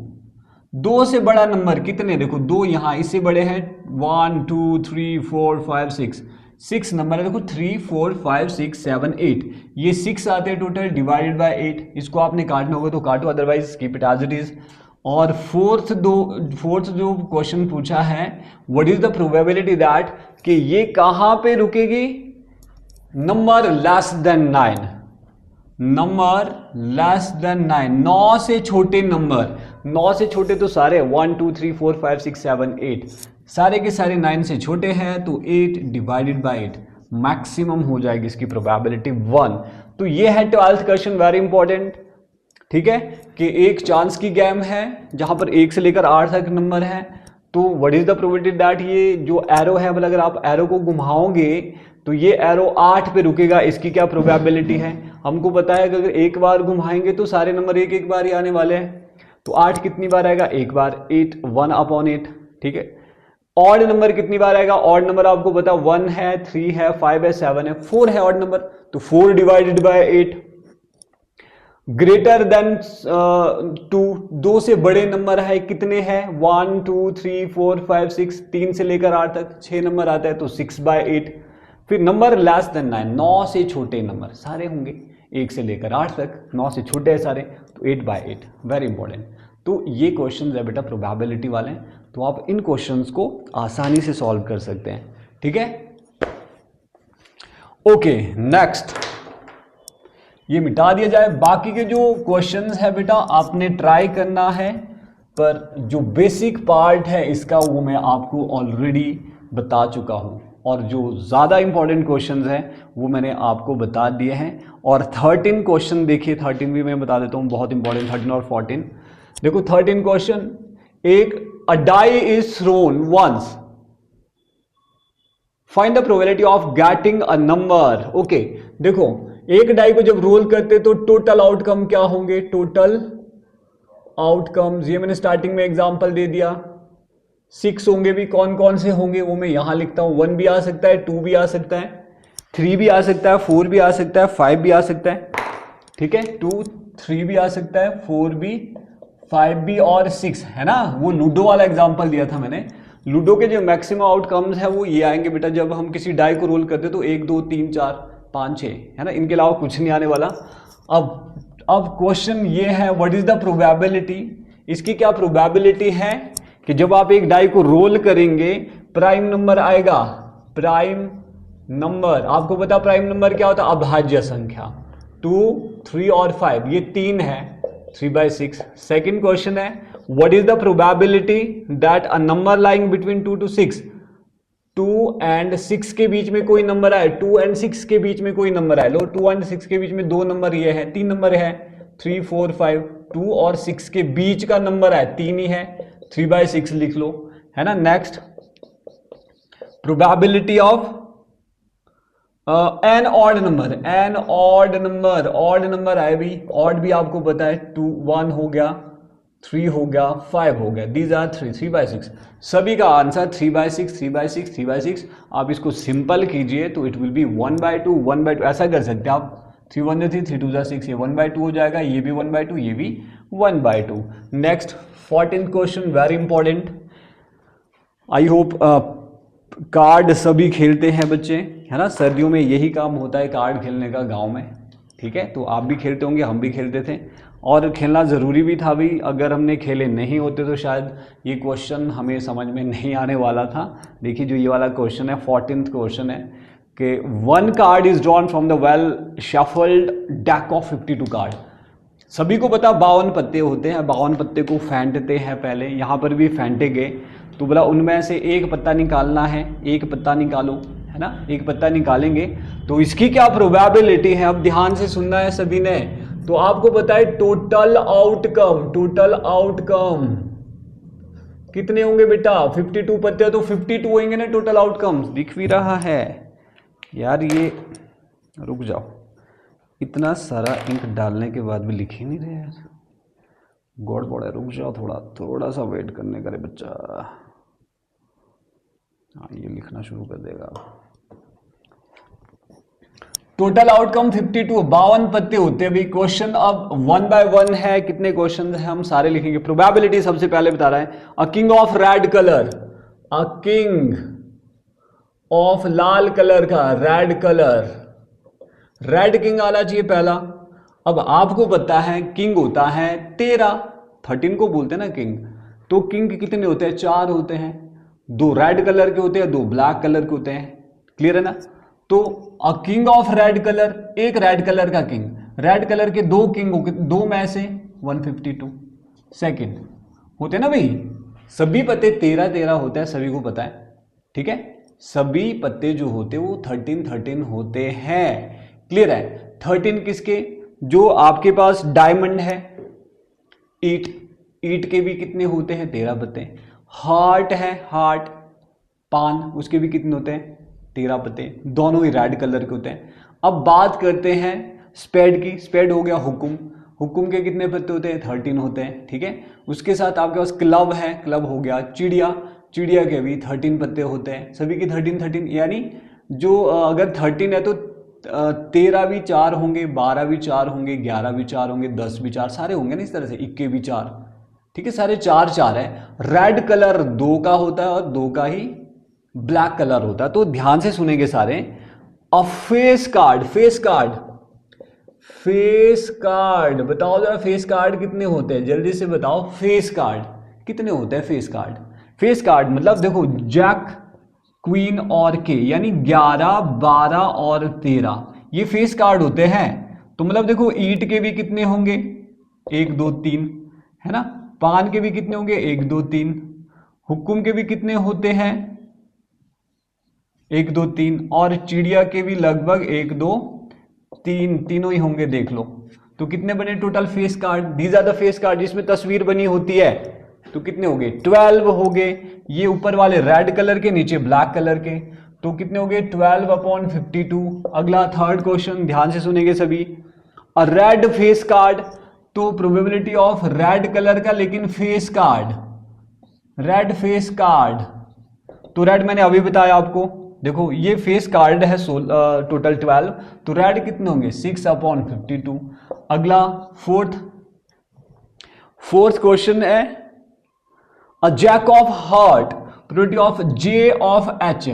2 से बड़ा नंबर कितने? देखो 2 यहां, इससे बड़े हैं 1 2 3 4 5 6। 6 नंबर है, देखो 3 4 5 6 7 8, ये 6 आते हैं टोटल, डिवाइडेड बाय 8। इसको आपने काटना होगा तो काटो, otherwise keep it as it is. और फोर्थ जो क्वेश्चन पूछा है, what is the probability that कि ये कहां पे रुकेगी? Number less than 9, number less than 9। 9 से छोटे नंबर, 9 से छोटे तो सारे 1 2 3 4 5 6 7 8, सारे के सारे 9 से छोटे हैं, तो 8 डिवाइडेड बाय 8 मैक्सिमम हो जाएगी इसकी प्रोबेबिलिटी 1। तो ये है 12th क्वेश्चन, वेरी इंपॉर्टेंट। ठीक है, कि एक चांस की गेम है जहां पर 1 से लेकर 8 तक नंबर है। तो what is the probability that ये जो एरो है, मतलब अगर आप एरो को घुमाओगे तो ये एरो 8 पे रुकेगा, इसकी क्या प्रोबेबिलिटी है? हमको पता है कि अगर एक बार घुमाएंगे तो सारे नंबर एक एक बार ही आने वाले हैं। तो 8 कितनी बार आएगा? एक बार, 8 1/8। ठीक है, ऑड नंबर कितनी बार आएगा? ऑड नंबर आपको पता 1 है, 3 है, 5 है, 7 है, 4 है ऑड नंबर, तो 4 डिवाइडेड बाय 8। ग्रेटर देन 2, 2 से बड़े नंबर है कितने हैं? 1 2 3 4 5 6, 3 से लेकर 8 तक 6 नंबर आता है, तो 6/8। फिर नंबर लेस देन 9, 9 से छोटे नंबर सारे होंगे 1 से लेकर 8 तक, 9 से छोटे हैं सारे, तो 8/8। Very important. तो ये क्वेश्चन है बेटा प्रोबेबिलिटी वाले, तो आप इन क्वेश्चंस को आसानी से सॉल्व कर सकते हैं। ठीक है, ओके नेक्स्ट, ये मिटा दिया जाए। बाकी के जो क्वेश्चंस है बेटा आपने ट्राई करना है, पर जो बेसिक पार्ट है इसका वो मैं आपको ऑलरेडी बता चुका हूं, और जो ज़्यादा इंपॉर्टेंट क्वेश्चंस हैं वो मैंने आपको बता दिए हैं। और 13 क्वेश्चन देखिए, 13 भी मैं बता देता हूं, बहुत इंपॉर्टेंट 13 और 14। देखो 13 क्वेश्चन, एक a die is thrown once, find the probability of getting a number. Okay, देखो एक डाई को जब रोल करते तो टोटल आउटकम क्या होंगे? टोटल आउटकम्स, ये मैंने स्टार्टिंग में एग्जांपल दे दिया। 6 होंगे भी, कौन कौन से होंगे वो मैं यहां लिखता हूं। 1 भी आ सकता है, 2 भी आ सकता है, 3 भी आ सकता है, 4 भी आ सकता है, 5 भी आ सकता है। ठीक है, 2 3 भी आ सकता है, 4 भी, 5 भी और 6, है ना। वो लूडो वाला एग्जाम्पल दिया था मैंने। लूडो के जो मैक्सिमम आउटकम्स है वो ये आएंगे बेटा, जब हम किसी डाई को रोल करते तो 1 2 3 4 5 6, है ना, इनके अलावा कुछ नहीं आने वाला। अब क्वेश्चन ये है, व्हाट इज द प्रोबेबिलिटी, इसकी क्या प्रोबेबिलिटी है कि जब आप एक डाई को रोल करेंगे प्राइम नंबर आएगा। प्राइम नंबर आपको पता प्राइम नंबर क्या होता है? अभाज्य संख्या। 2 3 और 5, ये 3 है, 3/6। सेकेंड क्वेश्चन है, what is the probability that a number lying between 2 to 6, 2 and 6 के बीच में कोई नंबर आए, 2 and 6 के बीच में कोई नंबर आए। लो 2 and 6 के बीच में 2 नंबर ये है, 3 नंबर है, 3 4 5, 2 और 6 के बीच का नंबर है 3 ही है, 3/6 लिख लो, है ना। Next, probability of an odd number, an odd number, odd number आए भी, ऑड भी आपको पता है 2 1 हो गया, 3 हो गया, 5 हो गया, दीज आर 3/6। सभी का आंसर 3/6 3/6 3/6। आप इसको सिंपल कीजिए तो इट विल बी 1/2 1/2, ऐसा कर सकते हैं आप। 3 1 3 3 2 6, ये 1/2 हो जाएगा, ये भी 1/2, ये भी 1/2। Next 14th question, very important. I hope card सभी खेलते हैं बच्चे, है ना। सर्दियों में यही काम होता है कार्ड खेलने का गांव में, ठीक है। तो आप भी खेलते होंगे, हम भी खेलते थे, और खेलना ज़रूरी भी था भी। अगर हमने खेले नहीं होते तो शायद ये क्वेश्चन हमें समझ में नहीं आने वाला था। देखिए जो ये वाला क्वेश्चन है 14th क्वेश्चन है कि 1 card is drawn from the well shuffled deck of 52 card. सभी को पता 52 पत्ते होते हैं, 52 पत्ते को फेंटते हैं पहले, यहाँ पर भी फेंटे गए। तो बोला उनमें से एक पत्ता निकालना है, एक पत्ता निकालो, है ना। एक पत्ता निकालेंगे तो इसकी क्या प्रोबेबिलिटी है, अब ध्यान से सुनना है सभी ने। तो आपको पता है टोटल आउटकम, टोटल आउटकम कितने होंगे बेटा, 52 पत्ते, तो 52 होंगे ना टोटल आउटकम्स। दिख भी रहा है यार, ये रुक जाओ, इतना सारा इंक डालने के बाद भी लिख ही नहीं रहे यार, गड़बड़ है। रुक जाओ, थोड़ा सा वेट करने का रे बच्चा। हाँ ये लिखना शुरू कर देगा। टोटल आउटकम 52, 52 पत्ते होते हैं अभी। क्वेश्चन अब 1 by 1 है, कितने क्वेश्चन है हम सारे लिखेंगे। प्रोबेबिलिटी सबसे पहले बता रहा है, a king of red colour, a king of Lal colour का, रेड कलर, रेड किंग आना चाहिए पहला। अब आपको पता है किंग होता है 13 को बोलते हैं ना किंग। तो किंग कितने होते हैं, 4 होते हैं, 2 रेड कलर के होते हैं, 2 ब्लैक कलर के होते हैं, क्लियर है ना। तो a king of red colour, एक रेड कलर का किंग, रेड कलर के 2 किंग, 2 में से 152 सेकंड होते हैं ना भाई। सभी पत्ते 13 होते हैं, सभी को पता है, ठीक है। सभी पत्ते जो होते हैं वो 13 होते हैं, क्लियर है। 13 किसके, जो आपके पास डायमंड है, ईट के भी कितने होते हैं, 13 पत्ते। हार्ट है, हार्ट, पान, उसके भी कितने होते हैं, 13 पत्ते, दोनों ही रेड कलर के होते हैं। अब बात करते हैं स्पेड की। स्पेड हो गया हुकुम, हुकुम के कितने पत्ते होते हैं, 13 होते हैं, ठीक है। उसके साथ आपके पास क्लब है, क्लब हो गया। चिड़िया, चिड़िया के भी 13 पत्ते होते हैं, सभी की 13, यानी जो अगर 13 है तो 13 भी 4 होंगे, 12 भी 4 होंगे, 11 भी 4 होंगे, 10 भी 4, सारे होंगे ना इस तरह से, 21 भी 4, ठीक है। सारे 4 है। रेड कलर 2 का होता है और 2 का ही ब्लैक कलर होता है। तो ध्यान से सुनेंगे सारे। अ face card, face card, face card बताओ जरा, फेस कार्ड कितने होते हैं, जल्दी से बताओ। फेस कार्ड कितने होते हैं, फेस कार्ड। फेस कार्ड मतलब देखो जैक, क्वीन और के, यानी 11, 12 और 13 ये फेस कार्ड होते हैं। तो मतलब देखो ईट के भी कितने होंगे, 1 2 3, है ना। पान के भी कितने होंगे, 1 2 3। हुक्म के भी कितने होते हैं, 1 2 3। और चिड़िया के भी लगभग 1 2 3, तीनों ही होंगे, देख लो। तो कितने बने total face card, these are the face card जिसमें तस्वीर बनी होती है। तो कितने हो गए, 12 हो गए। ये ऊपर वाले रेड कलर के, नीचे ब्लैक कलर के, तो कितने हो गए 12/52। अगला 3rd क्वेश्चन, ध्यान से सुनेंगे सभी। अ रेड फेस कार्ड, तो प्रोबेबिलिटी ऑफ रेड कलर का लेकिन face card, red face card, तो रेड मैंने अभी बताया आपको, देखो ये फेस कार्ड है टोटल 12, तो रेड कितने होंगे 6/52। अगला 4th क्वेश्चन है, a jack of heart, probability of J of H,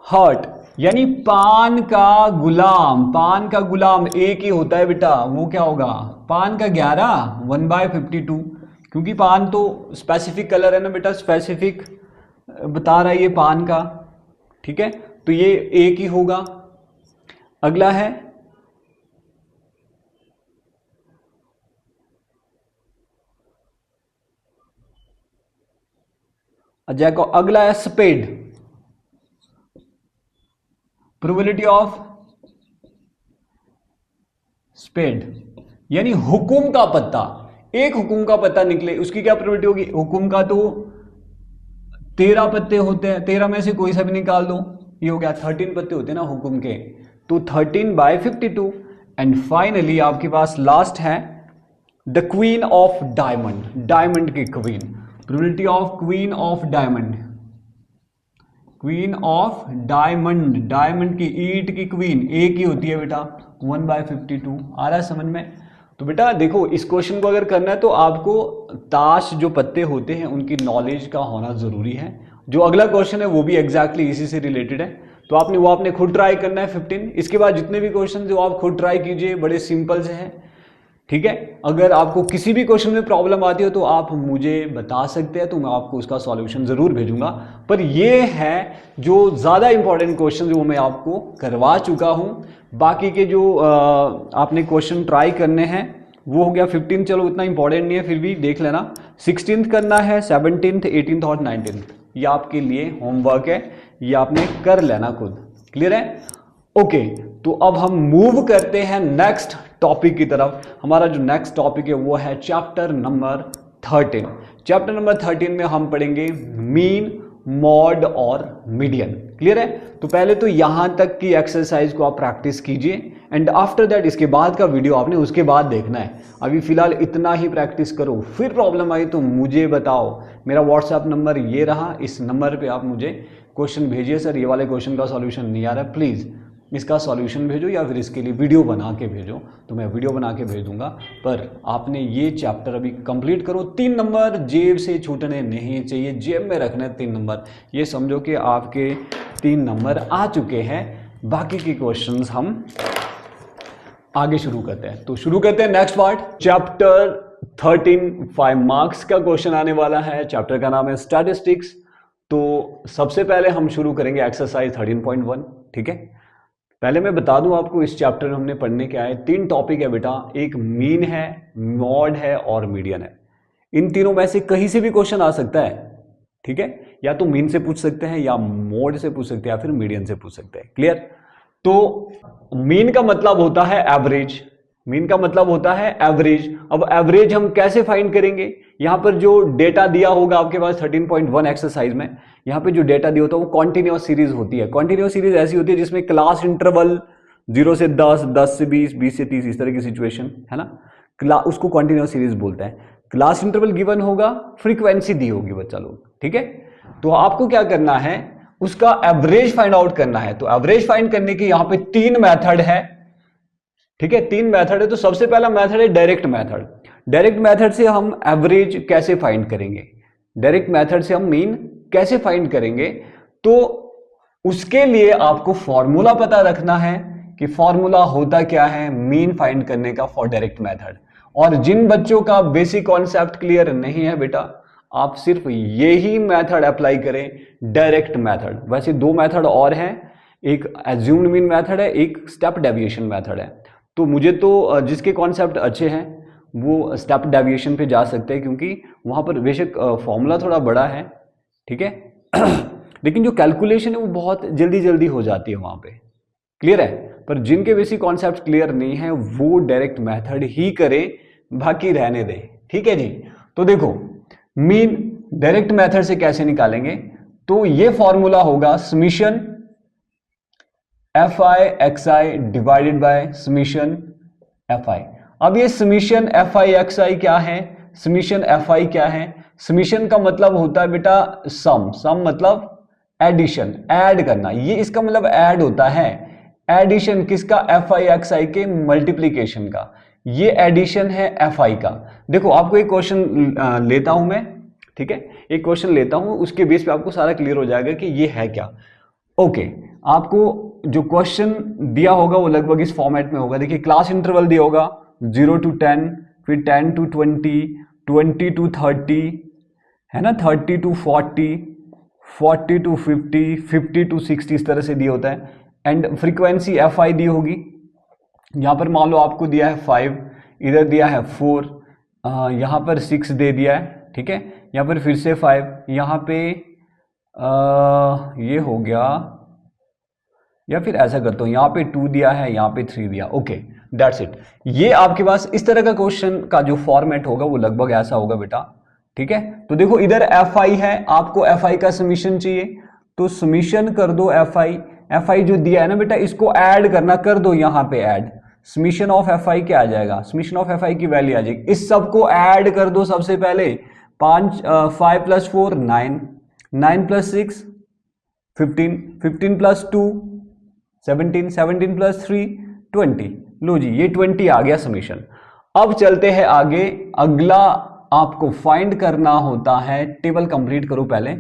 heart यानी पान का गुलाम, पान का गुलाम एक ही होता है बेटा, वो क्या होगा, पान का 11, 1/52, क्योंकि पान तो स्पेसिफिक कलर है ना बेटा, स्पेसिफिक बता रहा है ये पान का, ठीक है। तो ये एक ही होगा। अगला है जैक, अगला है स्पेड, प्रोबेबिलिटी ऑफ स्पेड यानी हुकुम का पत्ता, एक हुकुम का पत्ता निकले उसकी क्या प्रोबेबिलिटी होगी। हुकुम का तो 13 पत्ते होते हैं, 13 में से कोई सा भी निकाल दो, ये हो गया 13 पत्ते होते हैं ना हुकुम के, तो 13/52। एंड फाइनली आपके पास लास्ट है the queen of diamond, diamond की queen, probability of queen of diamond, queen of diamond, diamond की, ईट की क्वीन एक ही होती है बेटा 1/52। आ रहा है समझ में? तो बेटा देखो, इस क्वेश्चन को अगर करना है तो आपको ताश जो पत्ते होते हैं उनकी नॉलेज का होना जरूरी है। जो अगला क्वेश्चन है वो भी एग्जैक्टली इसी से रिलेटेड है, तो आपने खुद ट्राई करना है 15। इसके बाद जितने भी क्वेश्चन जो आप खुद ट्राई कीजिए, बड़े सिंपल से हैं, ठीक है। अगर आपको किसी भी क्वेश्चन में प्रॉब्लम आती हो तो आप मुझे बता सकते हैं, तो मैं आपको उसका सॉल्यूशन जरूर भेजूंगा। पर ये है जो ज़्यादा इंपॉर्टेंट क्वेश्चन जो मैं आपको करवा चुका हूं। बाकी के जो आपने क्वेश्चन ट्राई करने हैं वो हो गया 15, चलो इतना इंपॉर्टेंट नहीं है, फिर भी देख लेना। 16th करना है, 17th, 18th और 19th, ये आपके लिए होमवर्क है, ये आपने कर लेना खुद। क्लियर है? ओके, तो अब हम मूव करते हैं नेक्स्ट टॉपिक की तरफ। हमारा जो नेक्स्ट टॉपिक है वो है चैप्टर नंबर 13। चैप्टर नंबर 13 में हम पढ़ेंगे मीन, मॉड और मीडियन। क्लियर है? तो पहले तो यहां तक की एक्सरसाइज को आप प्रैक्टिस कीजिए, एंड आफ्टर दैट इसके बाद का वीडियो आपने उसके बाद देखना है। अभी फिलहाल इतना ही प्रैक्टिस करो, फिर प्रॉब्लम आई तो मुझे बताओ। मेरा व्हाट्सएप नंबर ये रहा, इस नंबर पे आप मुझे क्वेश्चन भेजिए, सर ये वाले क्वेश्चन का सॉल्यूशन नहीं आ रहा है, प्लीज़ इसका सॉल्यूशन भेजो, या फिर इसके लिए वीडियो बना के भेजो, तो मैं वीडियो बना के भेज दूंगा। पर आपने ये चैप्टर अभी कंप्लीट करो। 3 नंबर जेब से छूटने नहीं चाहिए, जेब में रखने 3 नंबर। ये समझो कि आपके 3 नंबर आ चुके हैं। बाकी के क्वेश्चंस हम आगे शुरू करते हैं। तो शुरू करते हैं नेक्स्ट पार्ट, चैप्टर 13 5 मार्क्स का क्वेश्चन आने वाला है। चैप्टर का नाम है स्टैटिस्टिक्स। तो सबसे पहले हम शुरू करेंगे एक्सरसाइज 13.1। ठीक है, पहले मैं बता दूं आपको इस चैप्टर में हमने पढ़ने क्या है। 3 टॉपिक है बेटा, एक मीन है, मॉड है और मीडियन है। इन तीनों में से कहीं से भी क्वेश्चन आ सकता है। ठीक है, या तो मीन से पूछ सकते हैं, या मॉड से पूछ सकते हैं, या फिर मीडियन से पूछ सकते हैं। क्लियर? तो मीन का मतलब होता है एवरेज, मीन का मतलब होता है एवरेज। अब एवरेज हम कैसे फाइंड करेंगे? यहां पर जो डेटा दिया होगा आपके पास 13.1 एक्सरसाइज में, यहां पे जो डेटा दिया होता है वो कॉन्टिन्यूअस सीरीज होती है। कॉन्टिन्यूअस सीरीज ऐसी होती है जिसमें क्लास इंटरवल 0 से 10, 10 से 20, 20 से 30, इस तरह की सिचुएशन है ना, उसको कॉन्टिन्यूअस सीरीज बोलते हैं। क्लास इंटरवल गिवन होगा, फ्रीक्वेंसी दी होगी बच्चा लोग। ठीक है, तो आपको क्या करना है, उसका एवरेज फाइंड आउट करना है। तो एवरेज फाइंड करने की यहां पे 3 मेथड है। ठीक है, 3 मेथड है। तो सबसे पहला मेथड है डायरेक्ट मेथड। डायरेक्ट मेथड से हम एवरेज कैसे फाइंड करेंगे, डायरेक्ट मेथड से हम मीन कैसे फाइंड करेंगे? तो उसके लिए आपको फॉर्मूला पता रखना है कि फॉर्मूला होता क्या है मीन फाइंड करने का फॉर डायरेक्ट मेथड। और जिन बच्चों का बेसिक कॉन्सेप्ट क्लियर नहीं है बेटा, आप सिर्फ यही मेथड अप्लाई करें, डायरेक्ट मेथड। वैसे 2 मेथड और हैं, एक एज्यूम्ड मीन मेथड है, एक स्टेप डेविएशन मेथड है। तो मुझे तो जिसके कॉन्सेप्ट अच्छे हैं वो स्टेप डेविएशन पे जा सकते हैं, क्योंकि वहां पर बेशक फॉर्मूला थोड़ा बड़ा है, ठीक है लेकिन जो कैलकुलेशन है वो बहुत जल्दी जल्दी हो जाती है वहां पे। क्लियर है? पर जिनके बेसिक कॉन्सेप्ट क्लियर नहीं है वो डायरेक्ट मेथड ही करें, बाकी रहने दें। ठीक है जी। तो देखो, मीन डायरेक्ट मेथड से कैसे निकालेंगे? तो ये फॉर्मूला होगा summation fi(xi) divided by summation fi। अब ये समीशन fi(xi) क्या है, समीशन fi क्या है? समीशन का मतलब होता है बेटा सम, सम मतलब एडिशन, ऐड करना। ये इसका मतलब ऐड होता है, एडिशन किसका? fi(xi) के मल्टीप्लीकेशन का। ये एडिशन है fi का। देखो आपको एक क्वेश्चन लेता हूं मैं, ठीक है, एक क्वेश्चन लेता हूं, उसके बेस पे आपको सारा क्लियर हो जाएगा कि ये है क्या। ओके, आपको जो क्वेश्चन दिया होगा वो लगभग इस फॉर्मेट में होगा। देखिए, क्लास इंटरवल दिया होगा 0 to 10, फिर 10 to 20, 20 to 30, है ना, 30 to 40, 40 to 50, 50 to 60, इस तरह से दिया होता है। एंड फ्रीक्वेंसी fi दी होगी। यहां पर मान लो आपको दिया है 5, इधर दिया है 4, यहां पर 6 दे दिया है। ठीक है, यहां पर फिर से 5, यहां पे ये हो गया, या फिर ऐसा करता हूं, यहां पे 2 दिया है, यहां पे 3 दिया। Okay, that's it. ये आपके पास इस तरह का क्वेश्चन का जो फॉर्मेट होगा वो लगभग ऐसा होगा बेटा। ठीक है, तो देखो इधर fi है, आपको fi का समीशन चाहिए, तो समीशन कर दो fi जो दिया है ना बेटा, इसको ऐड करना, कर दो यहां पे ऐड। समीशन ऑफ fi क्या आ जाएगा? समीशन ऑफ fi की वैल्यू आ जाएगी। इस सबको ऐड कर दो सबसे पहले। 5 + 4 9, 9 + 6 15, 15 प्लस 2 17, 17 प्लस 3 20। लो जी ये 20 आ गया समीशन। अब चलते हैं आगे। अगला आपको फाइंड करना होता है, टेबल कंप्लीट करो पहले,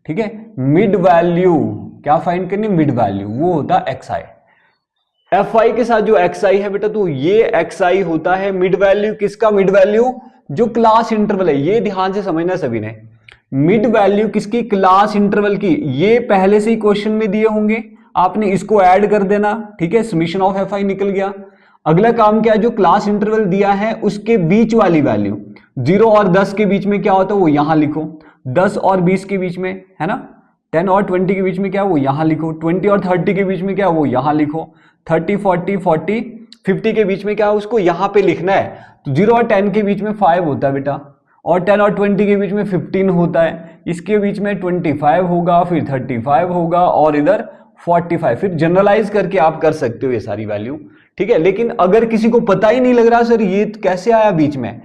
ठीक है। मिड वैल्यू क्या फाइंड करनी, मिड वैल्यू, वो होता है एक्स आई। एफ आई के साथ जो एक्स आई है बेटा, तो ये एक्स आई होता है मिड वैल्यू। किसका मिड वैल्यू, जो क्लास इंटरवल है, ये ध्यान से समझना सभी ने। मिड वैल्यू किसकी, क्लास इंटरवल की। ये पहले से ही क्वेश्चन में दिए होंगे, आपने इसको ऐड कर देना, ठीक है। समीशन ऑफ एफ आई निकल गया। अगला काम क्या है, जो क्लास इंटरवल दिया है उसके बीच वाली वैल्यू, 0 और 10 के बीच में क्या होता है वो यहां लिखो, 10 और 20 के बीच में है ना, 10 और 20 के बीच में क्या वो यहां लिखो, 20 और 30 के बीच में क्या वो यहां लिखो, 30 40 40 50 के बीच में क्या उसको यहां पे लिखना है। तो 0 और 10 के बीच में 5 होता है बेटा, और 10 और 20 के बीच में 15 होता है, इसके बीच में 25 होगा, फिर 35 होगा, और इधर 45। फिर जनरलाइज करके आप कर सकते हो ये सारी वैल्यू, ठीक है। लेकिन अगर किसी को पता ही नहीं लग रहा सर ये कैसे आया बीच में,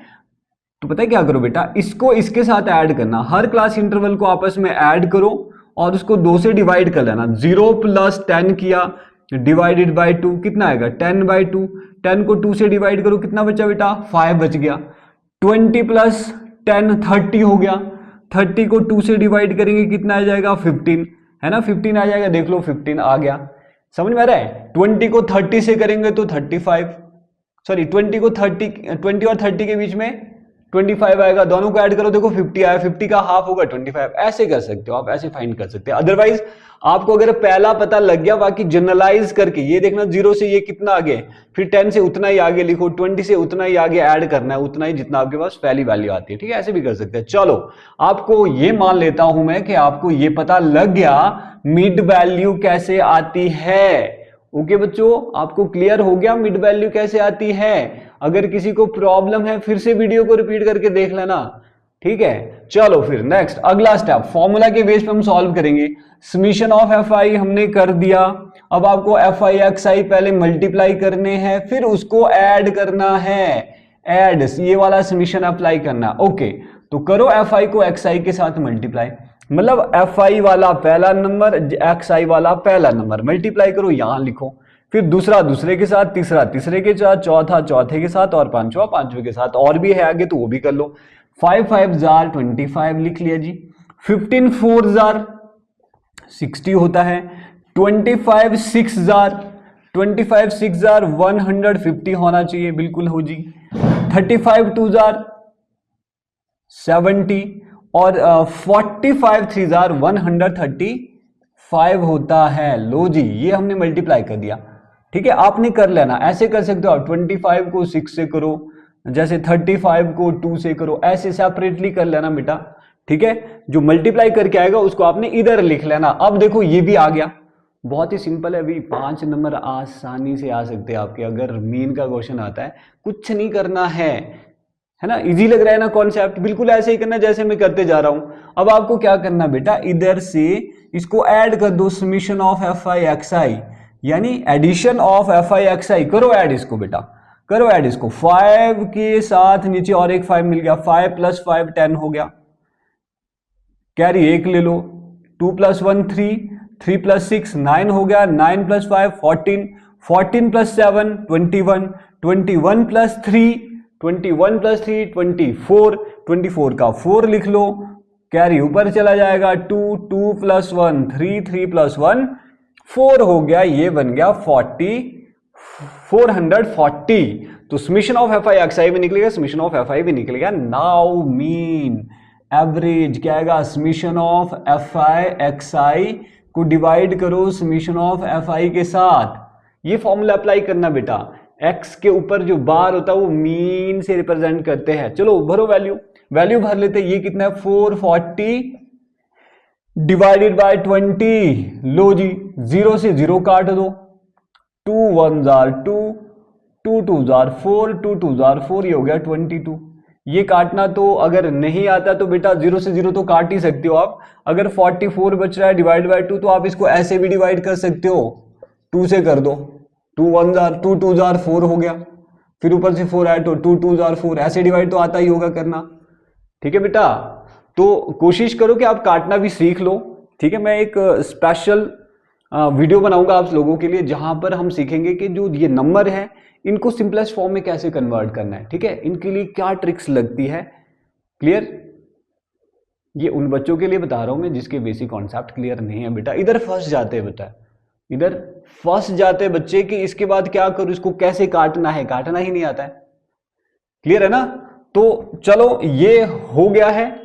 तो पता है क्या करो बेटा, इसको इसके साथ ऐड करना, हर क्लास इंटरवल को आपस में ऐड करो और उसको 2 से डिवाइड कर लेना। 0 प्लस 10 किया डिवाइडेड बाय 2 कितना आएगा, 10/2। 10 को 2 से डिवाइड करो, कितना बचा बेटा, 5 बच गया। 20 प्लस 10 30 हो गया, 30 को 2 से डिवाइड करेंगे कितना आ जाएगा, 15 है ना, 15 आ जाएगा, देख लो 15 आ गया। समझ में आ रहा है। 20 को 30 से करेंगे तो 35, सॉरी 20 को 30, 20 और 30 के बीच में 25 आएगा, दोनों को ऐड करो, देखो 50 आया, 50 का हाफ होगा 25। ऐसे कर सकते हो आप, ऐसे फाइंड कर सकते हैं। अदरवाइज आपको अगर पहला पता लग गया, बाकी जनरलाइज करके ये देखना 0 से ये कितना आगे, फिर 10 से उतना ही आगे लिखो, 20 से उतना ही आगे ऐड करना है, उतना ही जितना आपके पास पहली वैल्यू आती है, ठीक है। ऐसे भी कर सकते हैं। चलो आपको ये मान लेता हूं मैं कि आपको ये पता लग गया मिड वैल्यू कैसे आती है। ओके बच्चों, आपको क्लियर हो गया मिड वैल्यू कैसे आती है। अगर किसी को प्रॉब्लम है फिर से वीडियो को रिपीट करके देख लेना, ठीक है। चलो फिर नेक्स्ट अगला स्टेप, फॉर्मूला के बेस पे हम सॉल्व करेंगे। समीशन ऑफ एफ आई हमने कर दिया, अब आपको एफ आई एक्स आई पहले मल्टीप्लाई करने हैं, फिर उसको ऐड करना है, ऐड ये वाला समीशन अप्लाई करना। ओके तो करो एफ आई को एक्स आई के साथ मल्टीप्लाई, मतलब एफ आई वाला पहला नंबर, एक्स आई वाला पहला नंबर, मल्टीप्लाई करो, यहां लिखो, फिर दूसरा दूसरे के साथ, तीसरा तीसरे के साथ, चौथा चौथे के साथ, और पांचवा पांचवे के साथ। और भी है आगे तो वो भी कर लो। 5 5 जार 25 लिख लिया जी। 15 4 जार 60 होता है। 25 6 जार 150 होना चाहिए, बिल्कुल हो जी। 35 2 जार 70, और 45 3 जार 135 होता है। लो जी ये हमने मल्टीप्लाई कर दिया, ठीक है। आपने कर लेना, ऐसे कर सकते हो आप, 25 को 6 से करो, जैसे 35 को 2 से करो, ऐसे सेपरेटली कर लेना बेटा, ठीक है। जो मल्टीप्लाई करके आएगा उसको आपने इधर लिख लेना। अब देखो ये भी आ गया, बहुत ही सिंपल है। अभी 5 नंबर आसानी से आ सकते हैं आपके, अगर मीन का क्वेश्चन आता है, कुछ नहीं करना है ना। इजी लग रहा है ना कॉन्सेप्ट, बिल्कुल ऐसे ही करना जैसे मैं करते जा रहा हूं। अब आपको क्या करना बेटा, इधर से इसको ऐड कर दो, summation of F I X I, यानी addition of F I X I, करो ऐड इसको बेटा, करो ऐड इसको। 5 के साथ नीचे और एक 5 मिल गया, 5 + 5 10 हो गया, कैरी 1 ले लो, 2 + 1 3, 3 + 6 9 हो गया, 9 + 5 14, 14 + 7 21, 21 + 3 21 + 3 24, 24 का 4 लिख लो, कैरी ऊपर चला जाएगा, 2 2 + 1 3, 3 + 1 4 हो गया, ये बन गया 440। तो summation of F I X I भी निकलेगा, समीशन ऑफ एफ आई भी निकलेगा। नाउ मीन एवरेज क्या आएगा, summation of F I X I को डिवाइड करो समीशन ऑफ एफ आई के साथ, ये फॉर्मूला अप्लाई करना बेटा। एक्स के ऊपर जो बार होता है वो मीन से रिप्रेजेंट करते हैं। चलो भरो वैल्यू, वैल्यू भर लेते हैं। ये कितना है, 440 डिवाइडेड बाय 20। लो जी 0 से 0 काट दो, 2 1 जार 2, 2 2 जार 4, 2 2 जार 4, ये हो गया 22। ये काटना तो अगर नहीं आता तो बेटा 0 से 0 तो काट ही सकते हो आप। अगर 44 बच रहा है डिवाइड बाय 2 तो आप इसको ऐसे भी डिवाइड कर सकते हो, 2 से कर दो, 2 1 जार 2, 2 जार 4 हो गया, फिर ऊपर से 4 ऐड तो 2 2 जार 4, ऐसे डिवाइड तो आता ही होगा करना, ठीक है बेटा। तो कोशिश करो कि आप काटना भी सीख लो, ठीक है, मैं एक स्पेशल वीडियो बनाऊंगा आप लोगों के लिए जहां पर हम सीखेंगे कि जो ये नंबर है इनको सिंपलेस्ट फॉर्म में कैसे कन्वर्ट करना है। ठीक है, इनके लिए क्या ट्रिक्स लगती है। क्लियर? ये उन बच्चों के लिए बता रहा हूं मैं जिसके बेसिक कॉन्सेप्ट क्लियर नहीं है बेटा। इधर फंस जाते हैं बेटा, इधर फंस जाते बच्चे कि इसके बाद क्या करूं, इसको कैसे काटना है, काटना ही नहीं आता है। क्लियर है ना? तो चलो ये हो गया है,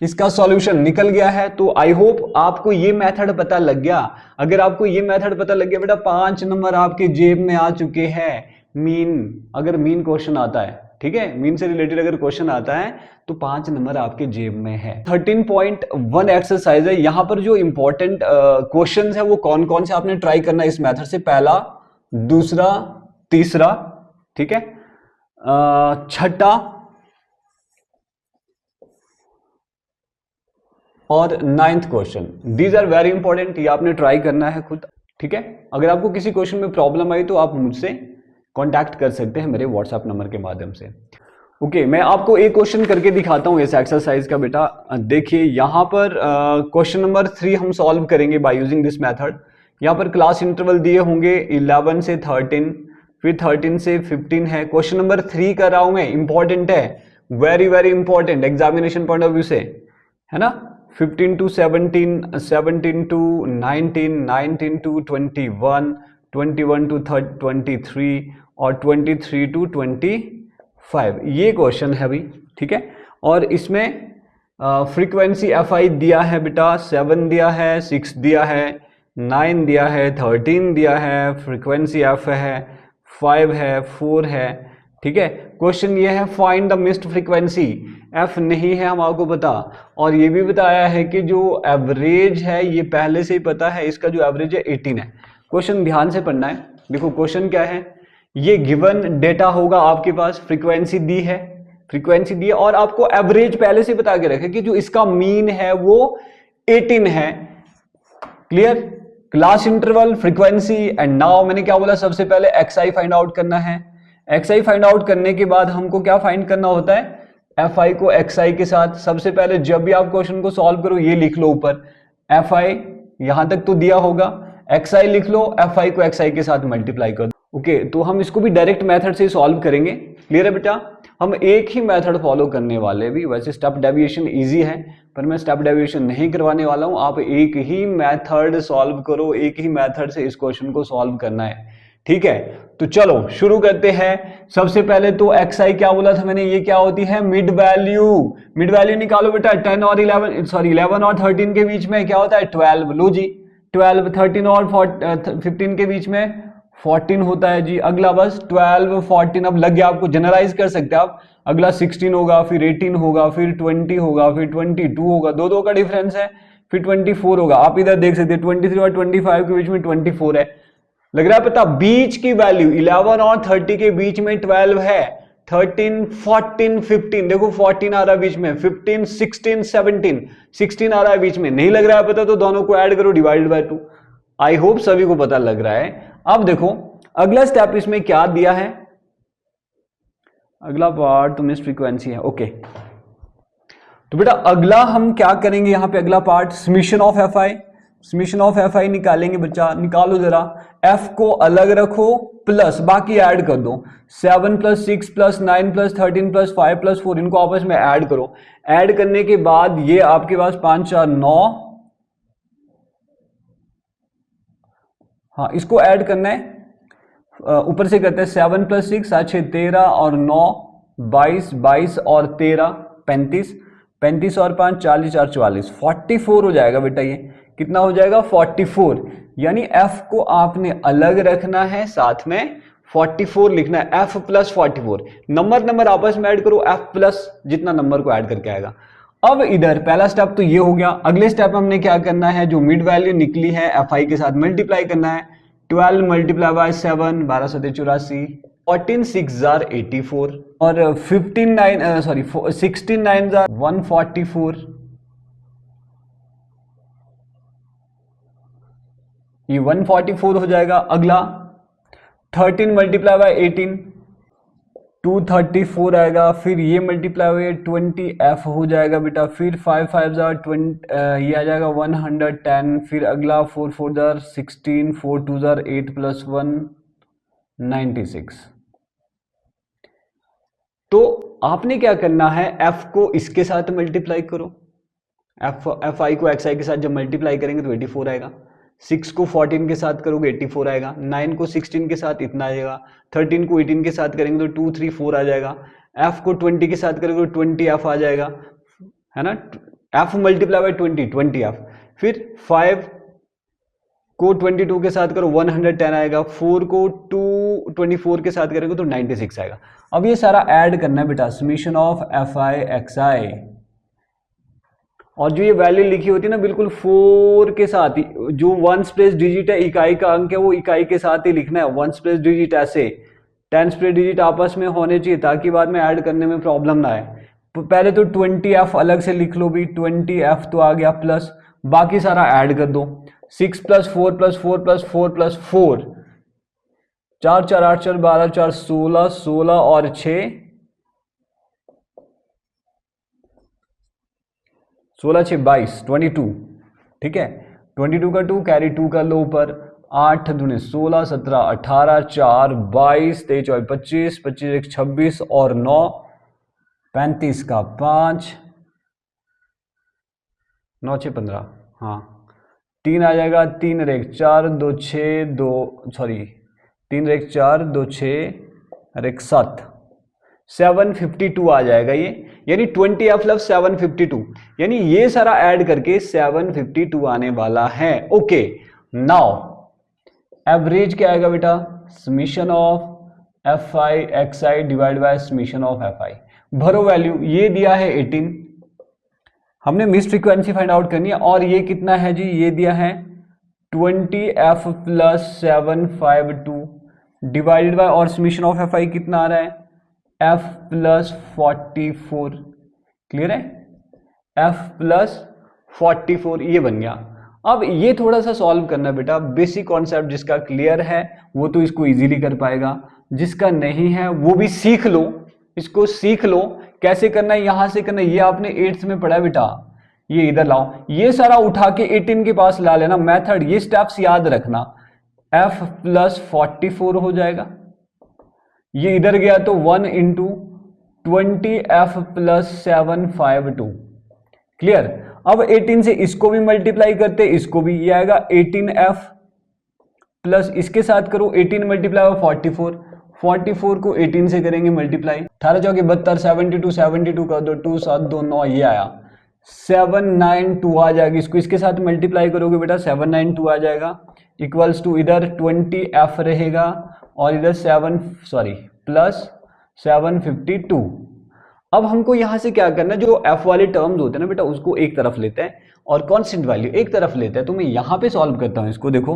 इसका सॉल्यूशन निकल गया है। तो आई होप आपको ये मेथड पता लग गया। अगर आपको ये मेथड पता लग गया बेटा, 5 नंबर आपके जेब में आ चुके हैं। मीन, अगर मीन क्वेश्चन आता है, ठीक है, मीन से रिलेटेड अगर क्वेश्चन आता है तो 5 नंबर आपके जेब में है। 13.1 एक्सरसाइज है। यहां पर जो इंपॉर्टेंट क्वेश्चन है वो कौन कौन से आपने ट्राई करना है इस मेथड से, पहला, दूसरा, तीसरा, ठीक है, छठा और 9th question. These are very important, ये आपने ट्राई करना है खुद। ठीक है, अगर आपको किसी क्वेश्चन में प्रॉब्लम आई तो आप मुझसे कांटेक्ट कर सकते हैं मेरे व्हाट्सएप नंबर के माध्यम से। ओके, मैं आपको एक क्वेश्चन करके दिखाता हूं इस एक्सरसाइज का बेटा। देखिए यहां पर क्वेश्चन नंबर 3 हम सॉल्व करेंगे बाय यूजिंग दिस मेथड। यहां पर क्लास इंटरवल दिए होंगे 11 से 13, फिर 13 से 15 है। क्वेश्चन नंबर 3 कर रहा हूं मैं, इंपॉर्टेंट है, very very important examination point of view से, है ना। 15 टू 17, 17 टू 19, 19 टू 21, 21 टू 23 और 23 टू 25, ये क्वेश्चन है अभी। ठीक है, और इसमें फ्रीक्वेंसी एफ आई दिया है बेटा, 7 दिया है, 6 दिया है, 9 दिया है, 13 दिया है, फ्रीक्वेंसी एफ है, 5 है, 4 है। ठीक है, क्वेश्चन ये है find the missed frequency. F नहीं है हम आपको पता, और ये भी बताया है कि जो एवरेज है ये पहले से ही पता है, इसका जो एवरेज है 18 है। क्वेश्चन ध्यान से पढ़ना है। देखो क्वेश्चन क्या है, ये गिवन डेटा होगा आपके पास, फ्रीक्वेंसी दी है, फ्रीक्वेंसी दी है और आपको एवरेज पहले से बता के रखे कि जो इसका मीन है वो 18 है। Clear? Class interval, frequency and now मैंने क्या बोला, सबसे पहले एक्स आई फाइंड आउट करना है। एक्स आई फाइंड आउट करने के बाद हमको क्या फाइंड करना होता है, एफ आई को एक्स आई के साथ। सबसे पहले जब भी आप क्वेश्चन को सॉल्व करो ये लिख लो ऊपर, एफ आई यहां तक तो दिया होगा, एक्स आई लिख लो, एफ आई को एक्स आई के साथ मल्टीप्लाई कर दो। ओके, तो हम इसको भी डायरेक्ट मेथड से सॉल्व करेंगे। क्लियर है बेटा? हम एक ही मेथड फॉलो करने वाले भी, वैसे स्टेप डेविएशन इजी है पर मैं स्टेप डेविएशन नहीं करवाने वाला हूं। आप एक ही मेथड सॉल्व करो, एक ही मेथड से इस क्वेश्चन को सॉल्व करना है। ठीक है, तो चलो शुरू करते हैं। सबसे पहले तो एक्स आई क्या बोला था मैंने, ये क्या होती है, मिड वैल्यू। मिड वैल्यू निकालो बेटा, 10 और 11, सॉरी 11 और 13 के बीच में क्या होता है, 12। लो जी, 12, 13 और 15 के बीच में 14 होता है जी। अगला बस 12, 14, अब लग गया आपको, जनरलाइज कर सकते हैं आप। अगला 16 होगा, फिर 18 होगा, फिर 20 होगा, फिर 22 होगा, दो का डिफरेंस है, फिर 24 होगा। आप इधर देख सकते हैं 23 और 25 के बीच में 24 है। लग रहा है पता, बीच की वैल्यू 11 और 30 के बीच में 12 है। 13, 14, 15, देखो 14 आ रहा है बीच में, 15, 16, 17, 16 आ रहा है बीच में। नहीं लग रहा है पता तो दोनों को ऐड करो, डिवाइड बाय 2। आई होप सभी को पता लग रहा है। अब देखो अगला स्टेप इसमें क्या दिया है, अगला पार्ट तो मिस फ्रीक्वेंसी है। ओके, तो बेटा अगला हम क्या करेंगे, यहां पे अगला part summation of F I. Summation of F आई निकालेंगे बच्चा, निकालो जरा। एफ को अलग रखो, प्लस बाकी ऐड कर दो, 7 + 6 + 9 + 13 + 5 + 4, इनको आपस में ऐड करो। ऐड करने के बाद ये आपके पास 5 4 9, हाँ इसको ऐड करना है। ऊपर से करते हैं 7 + 6 अच्छे 13 और 9 22, 22 और 13 35, 35 और 5 40 और 44, 44 हो जाएगा बेटा। ये कितना हो जाएगा, 44। यानी f को आपने अलग रखना है, साथ में 44 लिखना है, f + 44। नंबर आपस में ऐड करो, f प्लस जितना नंबर को ऐड करके आएगा। अब इधर पहला स्टेप तो ये हो गया। अगले स्टेप हमने क्या करना है, जो मिड वैल्यू निकली है एफ आई के साथ मल्टीप्लाई करना है। 12 × 7, 12 × 7 84, 14 6 are 84 और 15 9 सॉरी 16 9 are 144। ये 144 हो जाएगा। अगला 13 × 18, 234 आएगा, फिर ये मल्टीप्लाई हुए 20f हो जाएगा बेटा, फिर 5 5 ये आ जाएगा 110, फिर अगला 4 4 16, 4 2 8 + 1 96। तो आपने क्या करना है, f को इसके साथ मल्टीप्लाई करो, fi को xi के साथ जब मल्टीप्लाई करेंगे तो 84 आएगा, 6 को 14 के साथ करोगे 84 आएगा, 9 को 16 के साथ इतना आएगा, 13 को 18 के साथ करेंगे तो 234 आ जाएगा, f को 20 के साथ करोगे तो 20f आ जाएगा, है ना, f मल्टीप्लाई बाय 20f, फिर 5 को 22 के साथ करो 110 आएगा, 4 को 224 के साथ करेंगे तो 96 आएगा। अब ये सारा ऐड करना है बेटा, समीशन ऑफ fi xi, और जो ये वैल्यू लिखी होती है ना बिल्कुल 4 के साथ ही, जो वंस प्लेस डिजिट है, इकाई का अंक है, वो इकाई के साथ ही लिखना है, वंस प्लेस डिजिट ऐसे 10 प्लेस डिजिट आपस में होने चाहिए ताकि बाद में ऐड करने में प्रॉब्लम ना आए। पहले तो 20f अलग से लिख लो भी, 20f तो आ गया, प्लस बाकी सारा ऐड कर दो, 6 + 4 + 4 + 4 + 4, 4 4 8 4 12 4 16, 16 और 6 16 6 22, 22, ठीक है, 22 का 2 कैरी 2 कर लो ऊपर, 8 दूने 16, 17 18, 4 22, 23 24 25, 25 1 26 और 9 35 का 5, 9 6 15, हाँ 3 आ जाएगा, 3 1 4 2 6 2 सॉरी 3 1 4 2 6 और 1 7, 752 आ जाएगा ये, यानी 20f + 752, यानी ये सारा ऐड करके 752 आने वाला है। ओके, नाउ एवरेज क्या आएगा बेटा, summation of fi xi divide by summation of fi, भरो वैल्यू, ये दिया है 18, हमने मिस फ्रीक्वेंसी फाइंड आउट करनी है, और ये कितना है जी, ये दिया है 20f + 752 डिवाइडेड बाय, और समीशन ऑफ fi कितना आ रहा है, f + 44, क्लियर है, f + 44 ये बन गया। अब ये थोड़ा सा सॉल्व करना बेटा, बेसिक कॉन्सेप्ट जिसका क्लियर है वो तो इसको इजीली कर पाएगा, जिसका नहीं है वो भी सीख लो, इसको सीख लो कैसे करना है, यहां से करना है, ये आपने 8th में पढ़ा है बेटा, ये इधर लाओ, ये सारा उठा के 18 के पास ला लेना, मेथड ये स्टेप्स याद रखना, f + 44 हो जाएगा, ये इधर गया तो 1 × 20f + 752, क्लियर। अब 18 से इसको भी मल्टीप्लाई करते, इसको भी, ये आएगा 18f प्लस इसके साथ करो 18 × 44, 44 को 18 से करेंगे मल्टीप्लाई, 18 चौके 72, 72 72 कर दो, 2 7 2 9, ये आया 792 आ जाएगी, इसको इसके साथ मल्टीप्लाई करोगे बेटा 792 आ जाएगा, इक्वल्स टू इधर 20f रहेगा और इधर प्लस 752। अब हमको यहां से क्या करना है, जो f वाले टर्म्स होते हैं ना बेटा उसको एक तरफ लेते हैं और कांस्टेंट वैल्यू एक तरफ लेते हैं, तो मैं यहां पे सॉल्व करता हूं इसको, देखो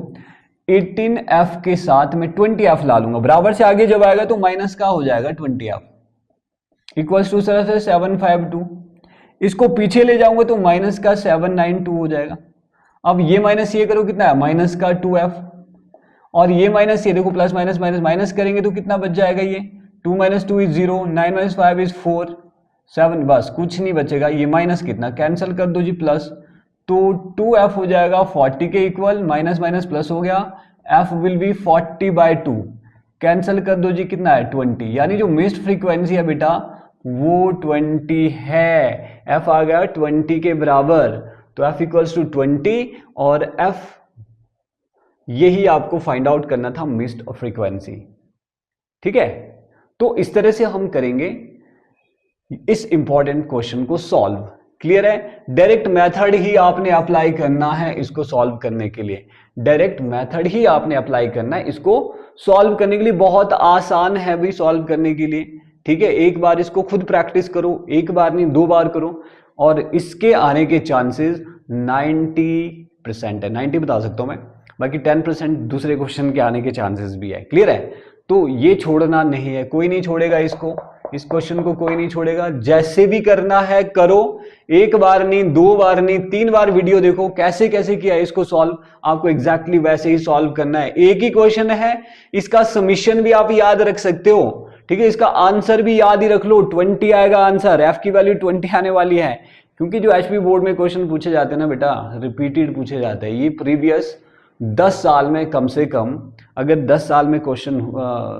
18f के साथ में 20f ला लूंगा, बराबर से आगे जब आएगा तो माइनस का हो जाएगा 20f, इक्वल्स टू 752, इसको पीछे ले जाऊंगा तो माइनस का 792 हो जाएगा। अब ये माइनस ये करो कितना है, माइनस का 2f, और ये माइनस ये देखो प्लस माइनस माइनस माइनस करेंगे तो कितना बच जाएगा, ये 2 - 2 = 0, 9 - 5 = 4, 7, बस कुछ नहीं बचेगा, ये माइनस कितना कैंसिल कर दो जी, प्लस, तो 2f हो जाएगा 40 के इक्वल, माइनस माइनस प्लस हो गया, f विल बी 40/2, कैंसिल कर दो जी, कितना है 20, यानी जो मिस्ड फ्रीक्वेंसी है बेटा वो 20 है, f आ गया 20 के बराबर, तो f = 20 और f यही आपको फाइंड आउट करना था मिस्ड फ्रीक्वेंसी, ठीक है। तो इस तरह से हम करेंगे इस इंपॉर्टेंट क्वेश्चन को सॉल्व, क्लियर है। डायरेक्ट मेथड ही आपने अप्लाई करना है इसको सॉल्व करने के लिए, डायरेक्ट मेथड ही आपने अप्लाई करना है इसको सॉल्व करने के लिए, बहुत आसान है भी सॉल्व करने के लिए, ठीक है। एक बार इसको खुद प्रैक्टिस करो, एक बार नहीं 2 बार करो, और इसके आने के चांसेस 90% है, 90 बता सकता हूं मैं, बाकी 10% दूसरे क्वेश्चन के आने के चांसेस भी है, क्लियर है। तो ये छोड़ना नहीं है, कोई नहीं छोड़ेगा इसको, इस क्वेश्चन को कोई नहीं छोड़ेगा, जैसे भी करना है करो, एक बार नहीं 2 बार नहीं 3 बार वीडियो देखो कैसे कैसे किया इसको सॉल्व, आपको एग्जैक्टली वैसे ही सॉल्व करना है। एक ही क्वेश्चन है, इसका समीशन भी आप याद रख सकते हो, ठीक है। इसका आंसर भी याद ही रख लो, 20 आएगा आंसर, एफ की वैल्यू 20 आने वाली है, क्योंकि जो एचपी बोर्ड में क्वेश्चन पूछे जाते हैं ना बेटा, रिपीटेड पूछे जाते हैं। ये प्रीवियस 10 साल में कम से कम, अगर 10 साल में क्वेश्चन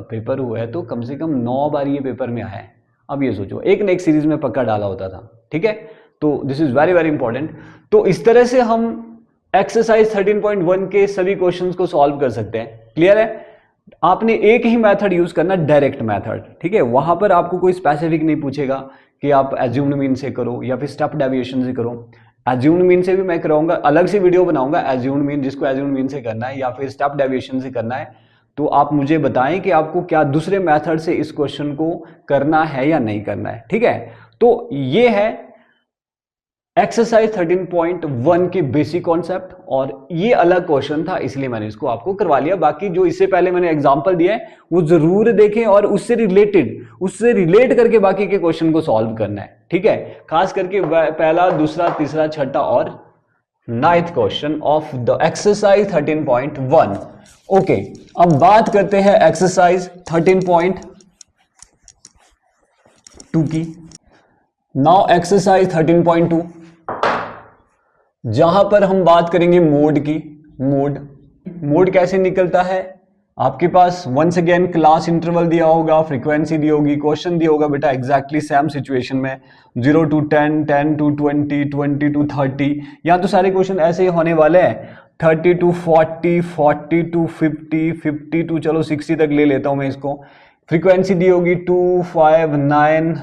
पेपर हुआ है तो कम से कम 9 बार ये पेपर में आया है। अब ये सोचो, एक न एक सीरीज में पक्का डाला होता था, ठीक है। तो this is very very important. तो इस तरह से हम एक्सरसाइज 13.1 के सभी क्वेश्चंस को सॉल्व कर सकते हैं। क्लियर है? आपने एक ही मेथड यूज करना, डायरेक्ट मेथड, ठीक है। वहां पर आपको कोई स्पेसिफिक नहीं पूछेगा कि आप एज्यूम्ड मीन से करो या फिर स्टेप डेविएशन से करो। एज्यूम्ड मीन से भी मैं कराऊंगा, अलग से वीडियो बनाऊंगा एज्यूम्ड मीन, जिसको एज्यूम्ड मीन से करना है या फिर स्टेप डेविएशन से करना है, तो आप मुझे बताएं कि आपको क्या दूसरे मेथड से इस क्वेश्चन को करना है या नहीं करना है, ठीक है। तो ये है एक्सरसाइज 13.1 के बेसिक कॉन्सेप्ट, और ये अलग क्वेश्चन था इसलिए मैंने इसको आपको करवा लिया। बाकी जो इससे पहले मैंने एग्जांपल दिया है वो जरूर देखें और उससे रिलेट करके बाकी के क्वेश्चन को सॉल्व करना है, ठीक है। खास करके पहला, दूसरा, तीसरा, छठा और 9th question of the exercise 13.1। Okay, अब बात करते हैं एक्सरसाइज 13.2 की। नाउ एक्सरसाइज 13.2, जहां पर हम बात करेंगे मोड की। मोड कैसे निकलता है, आपके पास वंस अगेन क्लास इंटरवल दिया होगा, फ्रीक्वेंसी दी होगी, क्वेश्चन दिया होगा बेटा एग्जैक्टली सेम सिचुएशन में 0 to 10, 10 to 20, 20 to 30। यहाँ तो सारे क्वेश्चन ऐसे ही होने वाले हैं, 30 to 40, 40 to 50, 50 to चलो 60 तक ले लेता हूं मैं इसको। फ्रीक्वेंसी दी होगी 2, 5, 9,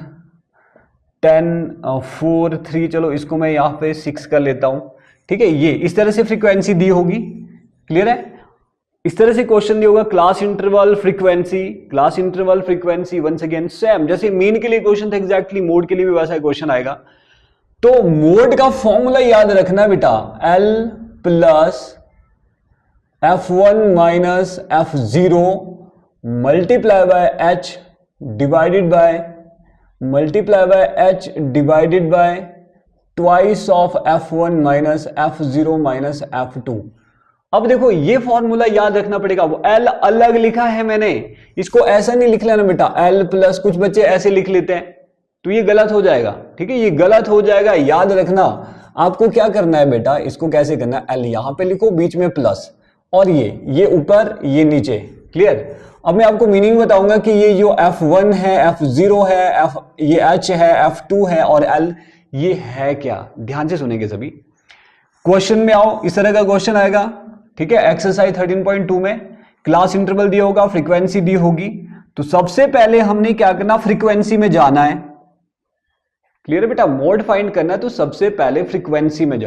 10, 4, 3, चलो इसको मैं यहाँ पे 6 कर लेता हूं, ठीक है। ये इस तरह से फ्रीक्वेंसी दी होगी, क्लियर है। इस तरह से क्वेश्चन दिया होगा, class interval frequency once again same, जैसे मीन के लिए क्वेश्चन था एग्जैक्टली मोड के लिए भी वैसा क्वेश्चन आएगा। तो मोड का फॉर्मूला याद रखना बेटा, L plus F1 minus F0 multiply by H divided by twice of F1 minus F0 minus F2। अब देखो ये फॉर्मूला याद रखना पड़ेगा, वो L अलग लिखा है मैंने, इसको ऐसा नहीं लिख लेना बेटा L प्लस, कुछ बच्चे ऐसे लिख लेते हैं तो ये गलत हो जाएगा, ठीक है, ये गलत हो जाएगा। याद रखना आपको क्या करना है बेटा, इसको कैसे करना है, L यहां पे लिखो, बीच में प्लस, और ये ऊपर ये नीचे, क्लियर। अब मैं आपको मीनिंग बताऊंगा कि ये जो F1 है, F0 है, ये H है, F2 है और L ये है क्या, ध्यान से सुनेंगे सभी। क्वेश्चन में आओ, इस तरह का क्वेश्चन आएगा, ठीक है। एक्सरसाइज 13.2 में क्लास इंटरवल दिया होगा, फ्रीक्वेंसी दी होगी, तो सबसे पहले हमने क्या करना, फ्रीक्वेंसी में जाना है, क्लियर है बेटा। मोड फाइंड करना है तो सबसे पहले फ्रीक्वेंसी में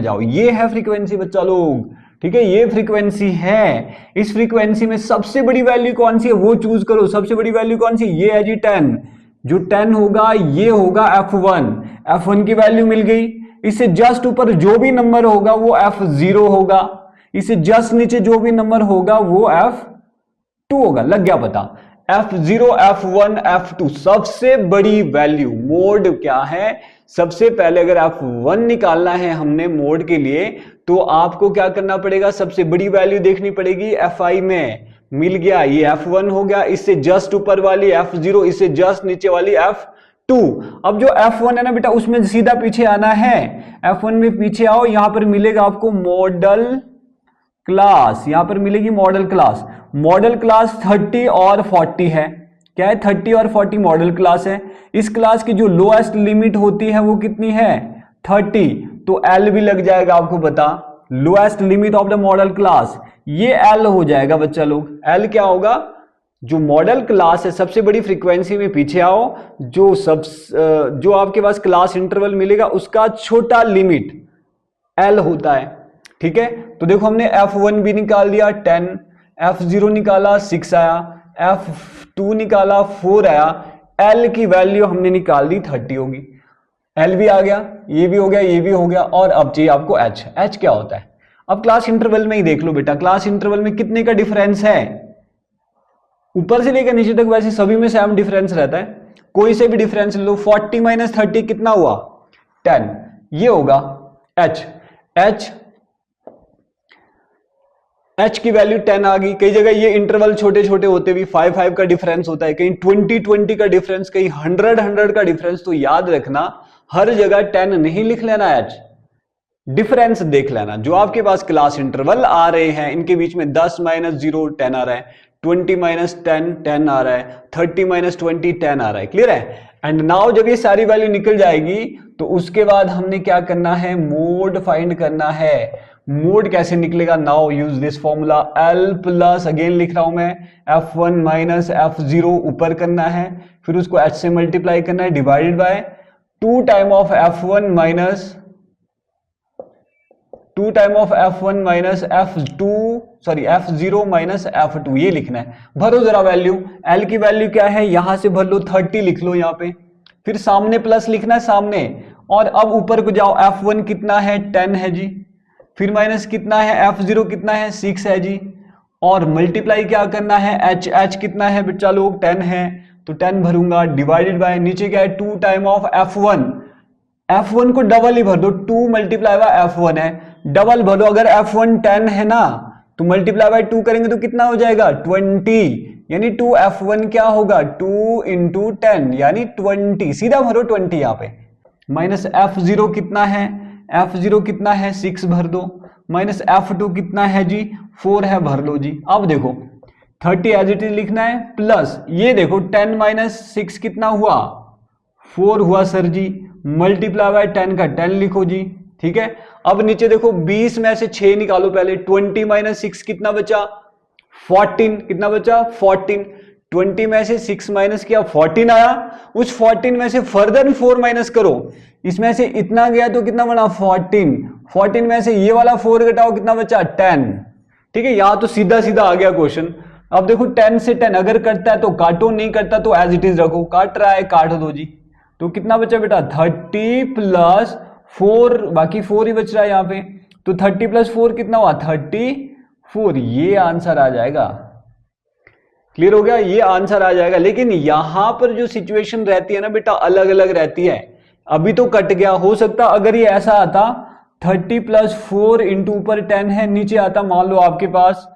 जाओ, ये है फ्रीक्वेंसी बच्चा लोग, ठीक है, ये फ्रीक्वेंसी है। इस फ्रीक्वेंसी में सबसे बड़ी वैल्यू कौन सी है वो चूज करो, सबसे बड़ी वैल्यू कौन सी, ये है जी 10, जो 10 होगा ये होगा F1 की वैल्यू मिल गई। इससे जस्ट ऊपर जो भी नंबर होगा वो F0 होगा, इससे जस्ट नीचे जो भी नंबर होगा वो F2 होगा, लग गया पता। F0, F1, F2 सबसे बड़ी वैल्यू, मोड क्या है, सबसे पहले अगर F1 निकालना है हमने मोड के लिए तो आपको क्या करना पड़ेगा, सबसे बड़ी वैल्यू देखनी पड़ेगी Fi में, मिल गया, ये F1 हो गया, इससे जस्ट ऊपर वाली F0, इससे जस्ट नीचे वाली F2। अब जो F1 है ना बेटा उसमें सीधा पीछे आना है, F1 में पीछे आओ, यहां पर मिलेगा आपको मॉडल क्लास, यहां पर मिलेगी मॉडल क्लास 30 और 40 है, क्या है 30 और 40 मॉडल क्लास है। इस क्लास की जो लोएस्ट लिमिट होती है वो कितनी है 30, तो L भी लग जाएगा आपको पता, lowest limit of the model class ये L हो जाएगा बच्चा लोग। L क्या होगा, जो मॉडल क्लास है सबसे बड़ी फ्रीक्वेंसी में पीछे आओ, जो आपके पास क्लास इंटरवल मिलेगा उसका छोटा लिमिट L होता है, ठीक है। तो देखो हमने F1 भी निकाल दिया 10, F0 निकाला 6 आया, F2 निकाला 4 आया, L की वैल्यू हमने निकाल दी 30 होगी, L भी आ गया, ये भी हो गया, ये भी हो गया, और अब चाहिए आपको H क्या होता है। अब क्लास इंटरवल में ही देख लो बेटा, क्लास इंटरवल में कितने का डिफरेंस है, ऊपर से लेकर नीचे तक वैसे सभी में सेम डिफरेंस रहता है, कोई से भी डिफरेंस लो, 40 माइनस 30 कितना हुआ 10, ये होगा H h की वैल्यू 10 आ गई। कई जगह ये इंटरवल छोटे छोटे होते भी 5 का डिफरेंस होता है, कहीं 20 का डिफरेंस, कहीं 100 का डिफरेंस। तो याद रखना हर जगह 10 नहीं लिख लेना, h डिफरेंस देख लेना। जो आपके पास क्लास इंटरवल आ रहे हैं इनके बीच में 10 - 0 10 आ रहा है, 20 - 10 10 आ रहा है, 30 - 20 10 आ रहा है। क्लियर है? एंड नाउ जब ये सारी वैल्यू निकल जाएगी तो उसके बाद हमने क्या करना है, मोड फाइंड करना है। मोड कैसे निकलेगा? Now use this formula L plus, again लिख रहा हूं मैं, F1 माइनस F0 ऊपर करना है, फिर उसको H से मल्टीप्लाई करना है, divided by 2 time of F1 minus 2 time of F1 minus F0 minus F2, ये लिखना है। भरो जरा वैल्यू, L की वैल्यू क्या है, यहां से भर लो 30 लिख लो यहां पे, फिर सामने प्लस लिखना है सामने, और अब ऊपर को जाओ, F1 कितना है 10 है जी, फिर माइनस कितना है F0 कितना है 6 है जी, और मल्टीप्लाई क्या करना है, H कितना है बच्चा लोग 10 है, तो 10 भरूंगा, डिवाइडेड बाय नीचे क्या है 2 टाइम ऑफ F1 को डबल ही भर दो, 2 मल्टीप्लाई बाय F1 है, डबल भरो। अगर F1 10 है ना तो मल्टीप्लाई बाय 2 करेंगे तो कितना हो जाएगा 20, यानी 2F1 क्या होगा 2 × 10 यानी 20, सीधा भरो 20 यहां पे। माइनस F0 कितना है, F0 कितना है 6 भर दो, माइनस F2 कितना है जी 4 है, भर लो जी। अब देखो 30 एज इट इज लिखना है, प्लस ये देखो 10 - 6 कितना हुआ 4 हुआ सर जी, मल्टीप्लाई बाय 10 का 10 लिखो जी। ठीक है, अब नीचे देखो 20 में से 6 निकालो पहले, 20 - 6 कितना बचा 14, कितना बचा 14, 20 में से 6 माइनस किया 14 आया, उस 14 में से फर्दर 4 माइनस करो, इसमें से इतना गया तो कितना बना 14 में से ये वाला 4 घटाओ कितना बचा 10। ठीक है, यहां तो सीधा सीधा आ गया क्वेश्चन। अब देखो 10 से 10 अगर कटता है तो काटो, नहीं कटता तो एज इट इज रखो, काट रहा है काट दो जी। तो कितना बचा बेटा 30 प्लस 4, बाकी 4 ही बच रहा है यहां पे, तो 30 प्लस 4 कितना हुआ 34, ये आंसर आ जाएगा। क्लियर हो गया, ये आंसर आ जाएगा। लेकिन यहां पर जो सिचुएशन रहती है ना बेटा अलग अलग रहती है। अभी तो कट गया, हो सकता अगर ये ऐसा आता 30 प्लस 4 इंटू ऊपर 10 है, नीचे आता मान लो आपके पास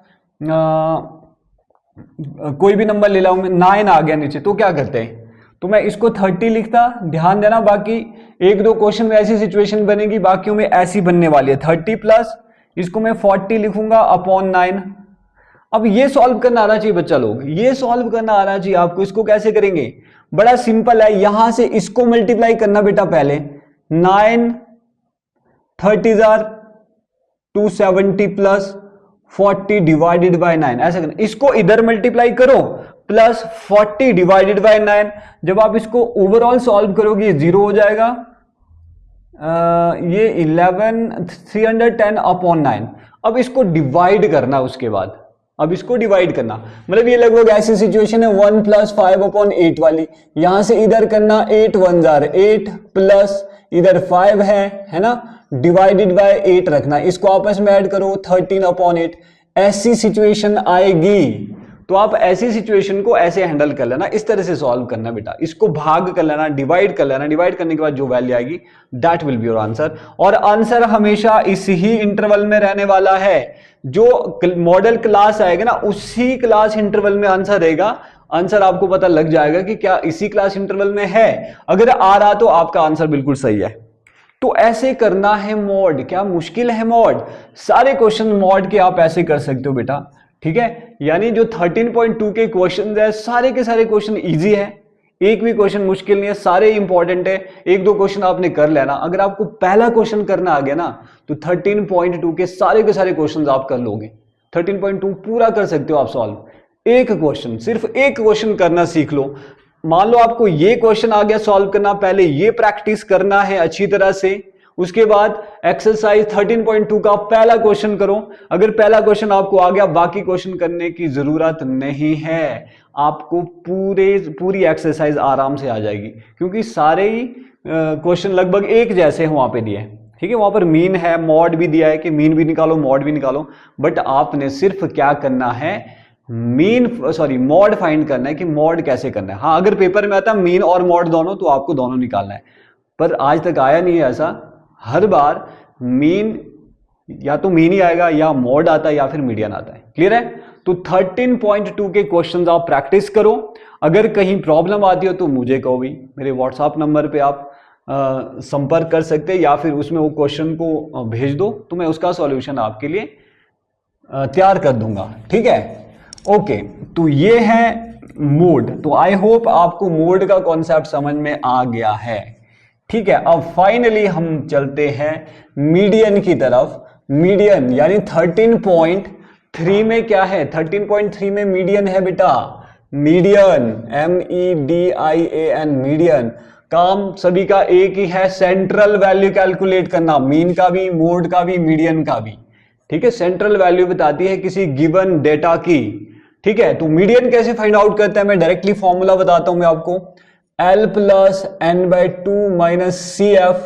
कोई भी नंबर ले लाऊं मैं 9 आ गया नीचे, तो क्या करते हैं, तो मैं इसको 30 लिखता, ध्यान देना बाकी 1-2 क्वेश्चन में ऐसी सिचुएशन बनेगी, बाकियों में ऐसी बनने वाली है। 30 प्लस इसको मैं 40 लिखूंगा अपॉन 9। अब ये सॉल्व करना आना चाहिए बच्चा लोग, ये सॉल्व करना आना चाहिए आपको। इसको कैसे करेंगे, बड़ा सिंपल है, यहां से इसको मल्टीप्लाई करना बेटा पहले, 9 30 270 प्लस 40 डिवाइडेड बाय 9, ऐसा करना। इसको इधर मल्टीप्लाई करो प्लस 40 डिवाइडेड बाय 9, जब आप इसको ओवरऑल सॉल्व करोगे ये 0 हो जाएगा, ये 310 अपॉन 9। अब इसको डिवाइड करना, उसके बाद अब इसको डिवाइड करना, मतलब ये लगभग ऐसी सिचुएशन है 1 + 5 अपॉन 8 वाली, यहां से इधर करना 8 1 8 प्लस इधर 5 है ना, डिवाइडेड बाय 8 रखना, इसको आपस में ऐड करो 13 अपॉन 8, ऐसी सिचुएशन आएगी। तो आप ऐसी सिचुएशन को ऐसे हैंडल कर लेना, इस तरह से सॉल्व करना बेटा, इसको भाग कर लेना, डिवाइड कर लेना, डिवाइड करने के बाद जो वैल्यू आएगी that will be your answer. और आंसर हमेशा इस ही इंटरवल में रहने वाला है, जो मॉडल क्लास आएगा ना उसी क्लास इंटरवल में आंसर रहेगा। आंसर आपको पता लग जाएगा कि क्या इसी क्लास इंटरवल में है, अगर आ रहा तो आपका आंसर बिल्कुल सही है। तो ऐसे करना है मॉड, क्या मुश्किल है मॉड, सारे क्वेश्चन मॉड के आप ऐसे कर सकते हो बेटा। ठीक है, यानी जो 13.2 के क्वेश्चन है सारे के सारे क्वेश्चन इजी है, एक भी क्वेश्चन मुश्किल नहीं है, सारे इंपॉर्टेंट है, 1-2 क्वेश्चन आपने कर लेना। अगर आपको पहला क्वेश्चन करना आ गया ना तो 13.2 के सारे क्वेश्चन आप कर लोगे, 13.2 पूरा कर सकते हो आप सॉल्व। एक क्वेश्चन, सिर्फ एक क्वेश्चन करना सीख लो। मान लो आपको ये क्वेश्चन आ गया सॉल्व करना, पहले ये प्रैक्टिस करना है अच्छी तरह से, उसके बाद एक्सरसाइज 13.2 का पहला क्वेश्चन करो। अगर पहला क्वेश्चन आपको आ गया बाकी क्वेश्चन करने की जरूरत नहीं है, आपको पूरी एक्सरसाइज आराम से आ जाएगी, क्योंकि सारे ही क्वेश्चन लगभग एक जैसे हैं वहां पे दिए। ठीक है, वहां पर मीन है, मॉड भी दिया है कि मीन भी निकालो मॉड भी निकालो, बट आपने सिर्फ क्या करना है मॉड फाइंड करना है कि मॉड कैसे करना है। हाँ, अगर पेपर में आता मीन और मॉड दोनों तो आपको दोनों निकालना है, पर आज तक आया नहीं है ऐसा। हर बार मीन या तो मीन ही आएगा या मॉड आता है या फिर मीडियन आता है। क्लियर है? तो 13.2 के क्वेश्चंस आप प्रैक्टिस करो। अगर कहीं प्रॉब्लम आती हो तो मुझे कहो भी, मेरे व्हाट्सएप नंबर पे आप संपर्क कर सकते हैं या फिर उसमें वो क्वेश्चन को भेज दो तो मैं उसका सॉल्यूशन आपके लिए तैयार कर दूंगा। ठीक है? ओके, तो ये है मोड। तो आई होप आपको मोड का कॉन्सेप्ट समझ में आ गया है। ठीक है, अब फाइनली हम चलते हैं मीडियन की तरफ। मीडियन यानी 13.3 में क्या है? 13.3 में मीडियन है बेटा, मीडियन, MEDIAN, मीडियन। काम सभी का एक ही है, सेंट्रल वैल्यू कैलकुलेट करना, मीन का भी, मोड का भी, मीडियन का भी। ठीक है, सेंट्रल वैल्यू बताती है किसी गिवन डेटा की। ठीक है, तो मीडियन कैसे फाइंड आउट करते हैं? मैं डायरेक्टली फॉर्मूला बताता हूं मैं आपको, L + n/2 - CF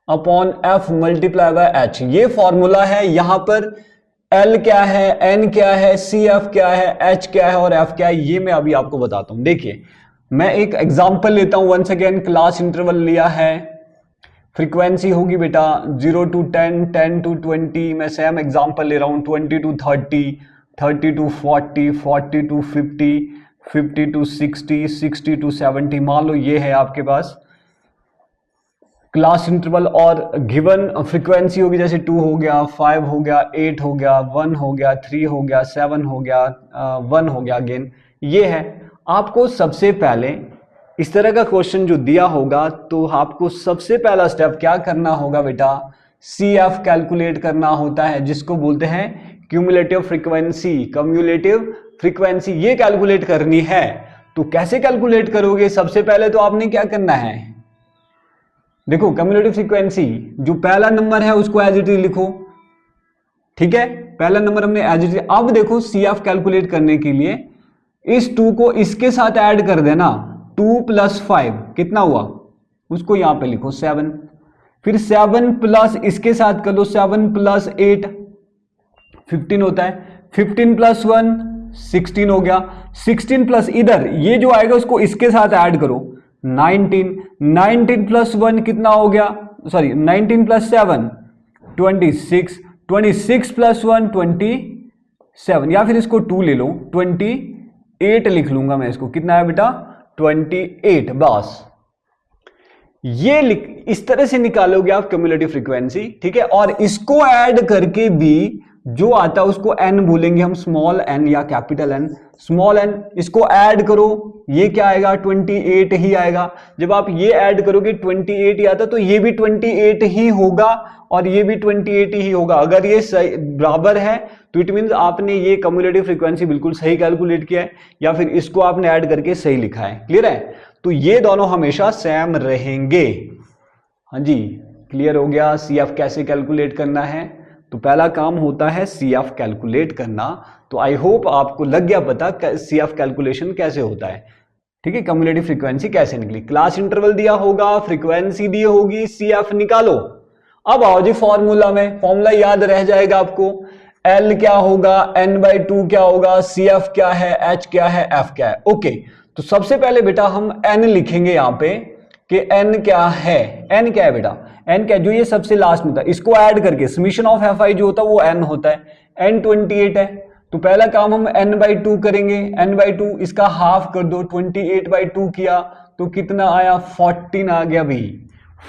upon F multiply by H। ये फॉर्मूला है। यहां पर L क्या है, N क्या है, CF क्या है, H क्या है और F क्या है, ये मैं अभी आपको बताता हूं। देखिए, मैं एक एग्जांपल लेता हूं। वंस अगेन क्लास इंटरवल लिया है, फ्रीक्वेंसी होगी बेटा 0 to 10, 10 to 20। मैं सेम एग्जांपल ले रहा हूं, 20 to 30, 30 to 40, 40 to 50, 50 to 60, 60 to 70। मान लो ये है आपके पास क्लास इंटरवल और गिवन फ्रीक्वेंसी होगी, जैसे 2 हो गया, 5 हो गया, 8 हो गया, 1 हो गया, 3 हो गया, 7 हो गया, 1 हो गया। अगेन ये है। आपको सबसे पहले इस तरह का क्वेश्चन जो दिया होगा तो आपको सबसे पहला स्टेप क्या करना होगा बेटा? CF कैलकुलेट करना होता है, जिसको बोलते हैं क्यूमुलेटिव फ्रीक्वेंसी। क्यूमुलेटिव फ्रीक्वेंसी ये कैलकुलेट करनी है। तो कैसे कैलकुलेट करोगे? सबसे पहले तो आपने क्या करना है, देखो क्यूमुलेटिव फ्रीक्वेंसी जो पहला नंबर है उसको एज इट इज लिखो। ठीक है, पहला नंबर हमने एज इट इज। अब देखो CF कैलकुलेट करने के लिए इस 2 को इसके साथ ऐड कर देना, 2 + 5 कितना हुआ, उसको यहां पे लिखो 7। फिर 7 प्लस इसके साथ कर लो, 7 + 8 15 होता है, 15 + 1 16 हो गया, 16 प्लस इधर ये जो आएगा उसको इसके साथ ऐड करो 19, 19 + 1 कितना हो गया, सॉरी 19 + 7 26, 26 + 1 27, या फिर इसको 2 ले लो 28 लिख लूंगा मैं इसको। कितना है बेटा? 28। बस ये इस तरह से निकालोगे आप क्यूमुलेटिव फ्रीक्वेंसी। ठीक है, और इसको ऐड करके भी जो आता है उसको n बोलेंगे हम, स्मॉल n या कैपिटल N। स्मॉल n इसको ऐड करो, ये क्या आएगा? 28 ही आएगा। जब आप ये ऐड करोगे 28 ही आता, तो ये भी 28 ही होगा और ये भी 28 ही होगा। अगर ये सही बराबर है तो इट मींस आपने ये क्यूमुलेटिव फ्रीक्वेंसी बिल्कुल सही कैलकुलेट किया है, या फिर इसको आपने ऐड करके सही लिखा है। क्लियर है? तो ये दोनों हमेशा सेम रहेंगे। हाँ जी, क्लियर हो गया। CF कैसे कैलकुलेट करना है? तो पहला काम होता है CF कैलकुलेट करना। तो आई होप आपको लग गया पता CF कैलकुलेशन कैसे होता है। ठीक है, क्यूमुलेटिव फ्रीक्वेंसी कैसे निकली, क्लास इंटरवल दिया होगा, फ्रीक्वेंसी दी होगी, CF निकालो। अब आओ जी फॉर्मूला में, फॉर्मूला याद रह जाएगा आपको। L क्या होगा, n/2 क्या होगा, CF क्या है, H क्या है, F क्या है। ओके, तो सबसे पहले बेटा हम n लिखेंगे यहां पे कि n क्या है। n क्या है बेटा? n क्या, जो ये सबसे लास्ट में था, इसको ऐड करके समीशन ऑफ Fi जो होता है वो n होता है। n 28 है, तो पहला काम हम n/2 करेंगे। n/2 इसका हाफ कर दो, 28/2 किया तो कितना आया? 14 आ गया भाई,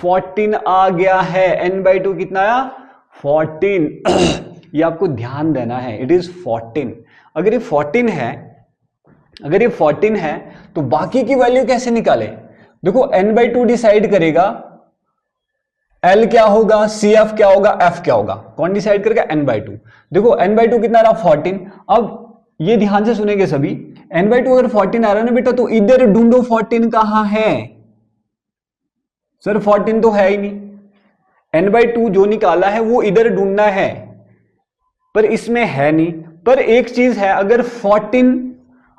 14 आ गया है। n/2 कितना आया? 14। ये आपको ध्यान देना है, इट इज 14। अगर ये 14 है, अगर ये 14 है तो बाकी की वैल्यू कैसे निकाले? देखो n/2 डिसाइड करेगा L क्या होगा, CF क्या होगा, F क्या होगा। कौन डिसाइड करेगा? n/2। देखो n/2 कितना रहा? 14। अब ये ध्यान से सुनेंगे सभी, n/2 अगर 14 आ रहा है ना बेटा, तो इधर ढूंढो 14 कहां है। सर 14 तो है ही नहीं, n/2 जो निकाला है वो इधर ढूंढना है, पर इसमें है नहीं। पर एक चीज है, अगर 14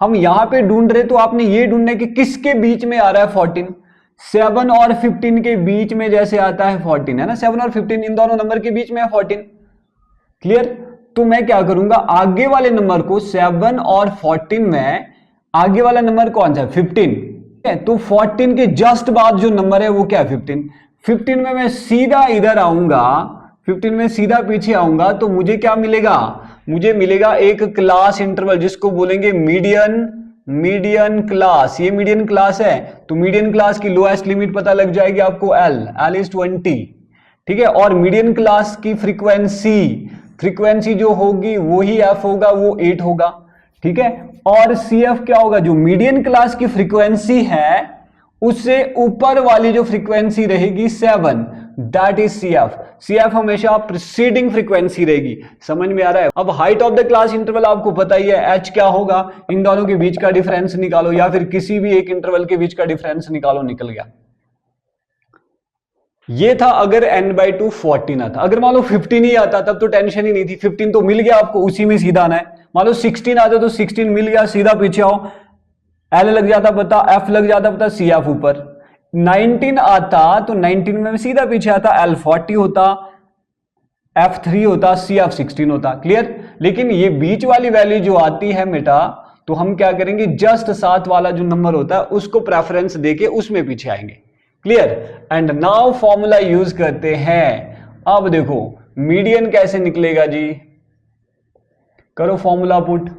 हम यहां पे ढूंढ रहे तो आपने ये ढूंढना है कि किसके बीच में आ रहा है 14। 7 और 15 के बीच में जैसे आता है 14, है ना, 7 और 15 इन दोनों नंबर के बीच में है 14। क्लियर? तो मैं क्या करूंगा, आगे वाले नंबर को 7 और 14 में आगे वाला नंबर कौन सा है? 15। तो 14 के जस्ट बाद जो नंबर है वो क्या है? 15। 15 में मैं सीधा इधर आऊंगा, 15 में सीधा पीछे आऊंगा तो मुझे क्या मिलेगा, मुझे मिलेगा एक क्लास इंटरवल जिसको बोलेंगे मीडियन क्लास। ये मीडियन क्लास है तो मीडियन क्लास की लोएस्ट लिमिट पता लग जाएगी आपको, L इज 20, ठीक है। और मीडियन क्लास की फ्रीक्वेंसी जो होगी वही f होगा, वो 8 होगा, ठीक है। और CF क्या होगा, जो मीडियन क्लास की फ्रीक्वेंसी है उससे ऊपर वाली जो फ्रीक्वेंसी रहेगी 7, दैट इज CF हमेशा प्रीसीडिंग फ्रीक्वेंसी रहेगी। समझ में आ रहा है। अब height of the class interval आपको पता ही है, h क्या होगा, इन दोनों के बीच का डिफरेंस निकालो या फिर किसी भी एक इंटरवल के बीच का डिफरेंस निकालो, निकल गया। ये था अगर n/2 14 आता। अगर मान लो 15 ही आता तब तो टेंशन ही नहीं थी, 15 तो मिल गया आपको, उसी में सीधा आना है। मान लो 16 आता तो 16 मिल गया, सीधा पीछे आओ, L लग जाता पता, F लग जाता पता, CF ऊपर। 19 आता तो 19 में सीधा पीछे आता, L 40 होता, F 3 होता, CF 16 होता, क्लियर। लेकिन ये बीच वाली वैल्यू जो आती है बेटा, तो हम क्या करेंगे, जस्ट साथ वाला जो नंबर होता है उसको प्रेफरेंस देके उसमें पीछे आएंगे, clear. And now formula use करते हैं। अब देखो मीडियन कैसे निकलेगा जी, करो formula put,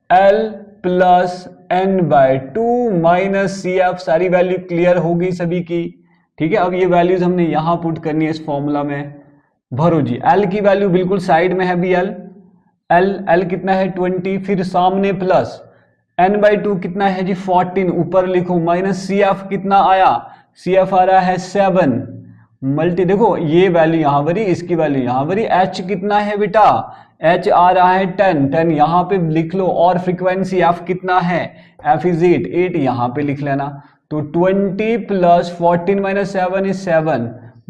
L plus n/2 minus CF, सारी वैल्यू क्लियर होगी सभी की, ठीक है। अब ये वैल्यूज हमने यहां पुट करनी है इस फॉर्मूला में, भरो जी। L की वैल्यू बिल्कुल साइड में है भी, L कितना है 20, फिर सामने प्लस n/2 कितना है जी 14, ऊपर लिखो, माइनस CF कितना आया, CF आ रहा है 7, मल्टी, देखो ये वैल्यू यहां भरी, इसकी वैल्यू यहां भरी। H कितना है बेटा, H आ रहा है 10 यहां पे लिख लो, और फ्रीक्वेंसी F कितना है, F इज 8 यहां पे लिख लेना। तो 20 plus 14 minus 7 is 7,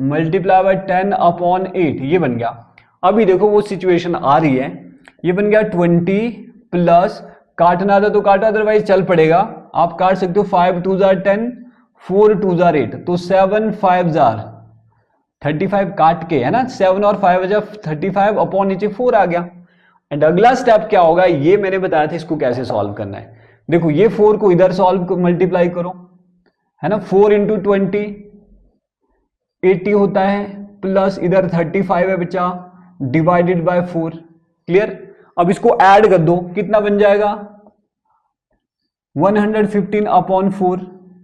multiply by 10/8, ये बन गया। अभी देखो वो सिचुएशन आ रही है, ये बन गया 20 प्लस, काटना था तो काटा, अदरवाइज चल पड़ेगा, आप काट सकते हो, 5 2 जार 10, 4 2 जार 8, तो 7 5 जार 35 काट के, है ना, 7 और 5 जब 35 अपॉन नीचे 4 आ गया। एंड अगला स्टेप क्या होगा, ये मैंने बताया था इसको कैसे सॉल्व करना है। देखो ये 4 को इधर सॉल्व मल्टीप्लाई करो, है ना, 4 इंटू 20 80 होता है, प्लस इधर 35 है बच्चा, डिवाइडेड बाय 4, क्लियर। अब इसको ऐड कर दो, कितना बन जाएगा 115/4,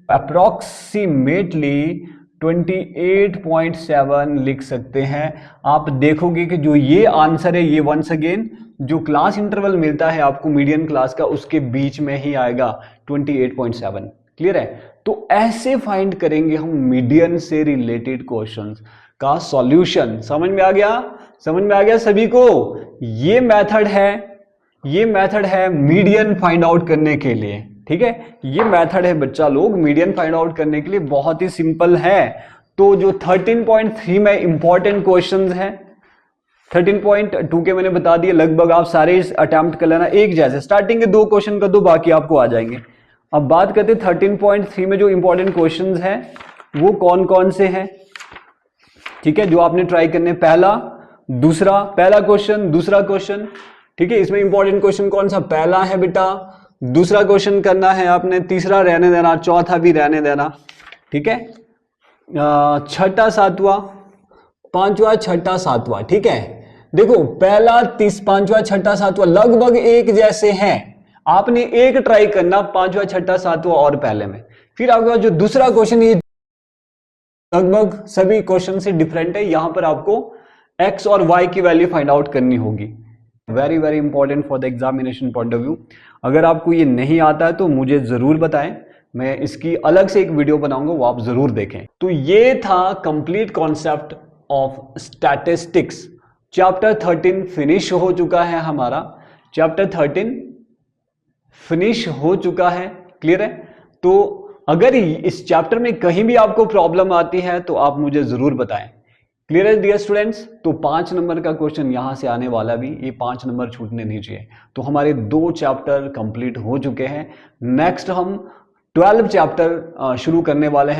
अप्रोक्सीमेटली 28.7 लिख सकते हैं। आप देखोगे कि जो ये आंसर है ये वंस अगेन जो क्लास इंटरवल मिलता है आपको मीडियन क्लास का, उसके बीच में ही आएगा 28.7, क्लियर है। तो ऐसे फाइंड करेंगे हम मीडियन से रिलेटेड क्वेश्चंस का सॉल्यूशन। समझ में आ गया सभी को। ये मेथड है मीडियन फाइंड आउट करने के लिए, ठीक है। ये मेथड है बच्चा लोग मीडियन फाइंड आउट करने के लिए, बहुत ही सिंपल है। तो जो 13.3 में इंपॉर्टेंट क्वेश्चंस हैं, 13.2 के मैंने बता दिए, लगभग आप सारे अटेम्प्ट कर लेना एक जैसे, स्टार्टिंग के 2 क्वेश्चन कर दो, बाकी आपको आ जाएंगे। अब बात करते 13.3 में जो इंपॉर्टेंट क्वेश्चंस हैं वो कौन कौन से हैं, ठीक है, जो आपने ट्राई करने, पहला क्वेश्चन, दूसरा क्वेश्चन, ठीक है। इसमें इंपॉर्टेंट क्वेश्चन कौन सा, पहला है बेटा, दूसरा क्वेश्चन करना है आपने, तीसरा रहने देना, चौथा भी रहने देना, ठीक है। छठा, सातवां, पांचवा, छठा, सातवां, ठीक है। देखो पहला, पांचवा, छठा, सातवां लगभग एक जैसे हैं, आपने एक ट्राई करना, पांचवा, छठा, सातवां और पहले में। फिर आपके पास जो दूसरा क्वेश्चन, ये लगभग सभी क्वेश्चन से डिफरेंट है, यहां पर आपको x और y की वैल्यू फाइंड आउट करनी होगी। Very very important for the examination point of view. अगर आपको ये नहीं आता है तो मुझे जरूर बताएं, मैं इसकी अलग से एक वीडियो बनाऊंगा, वो आप जरूर देखें। तो ये था complete concept of statistics. Chapter 13 finish हो चुका है हमारा, चैप्टर 13 फिनिश हो चुका है, क्लियर है। तो अगर इस चैप्टर में कहीं भी आपको प्रॉब्लम आती है तो आप मुझे जरूर बताएं, क्लियर है डियर स्टूडेंट्स। तो 5 नंबर का क्वेश्चन यहां से आने वाला भी, ये 5 नंबर छूटने नहीं चाहिए। तो हमारे 2 चैप्टर कंप्लीट हो चुके हैं। नेक्स्ट हम 12 चैप्टर शुरू करने वाले हैं।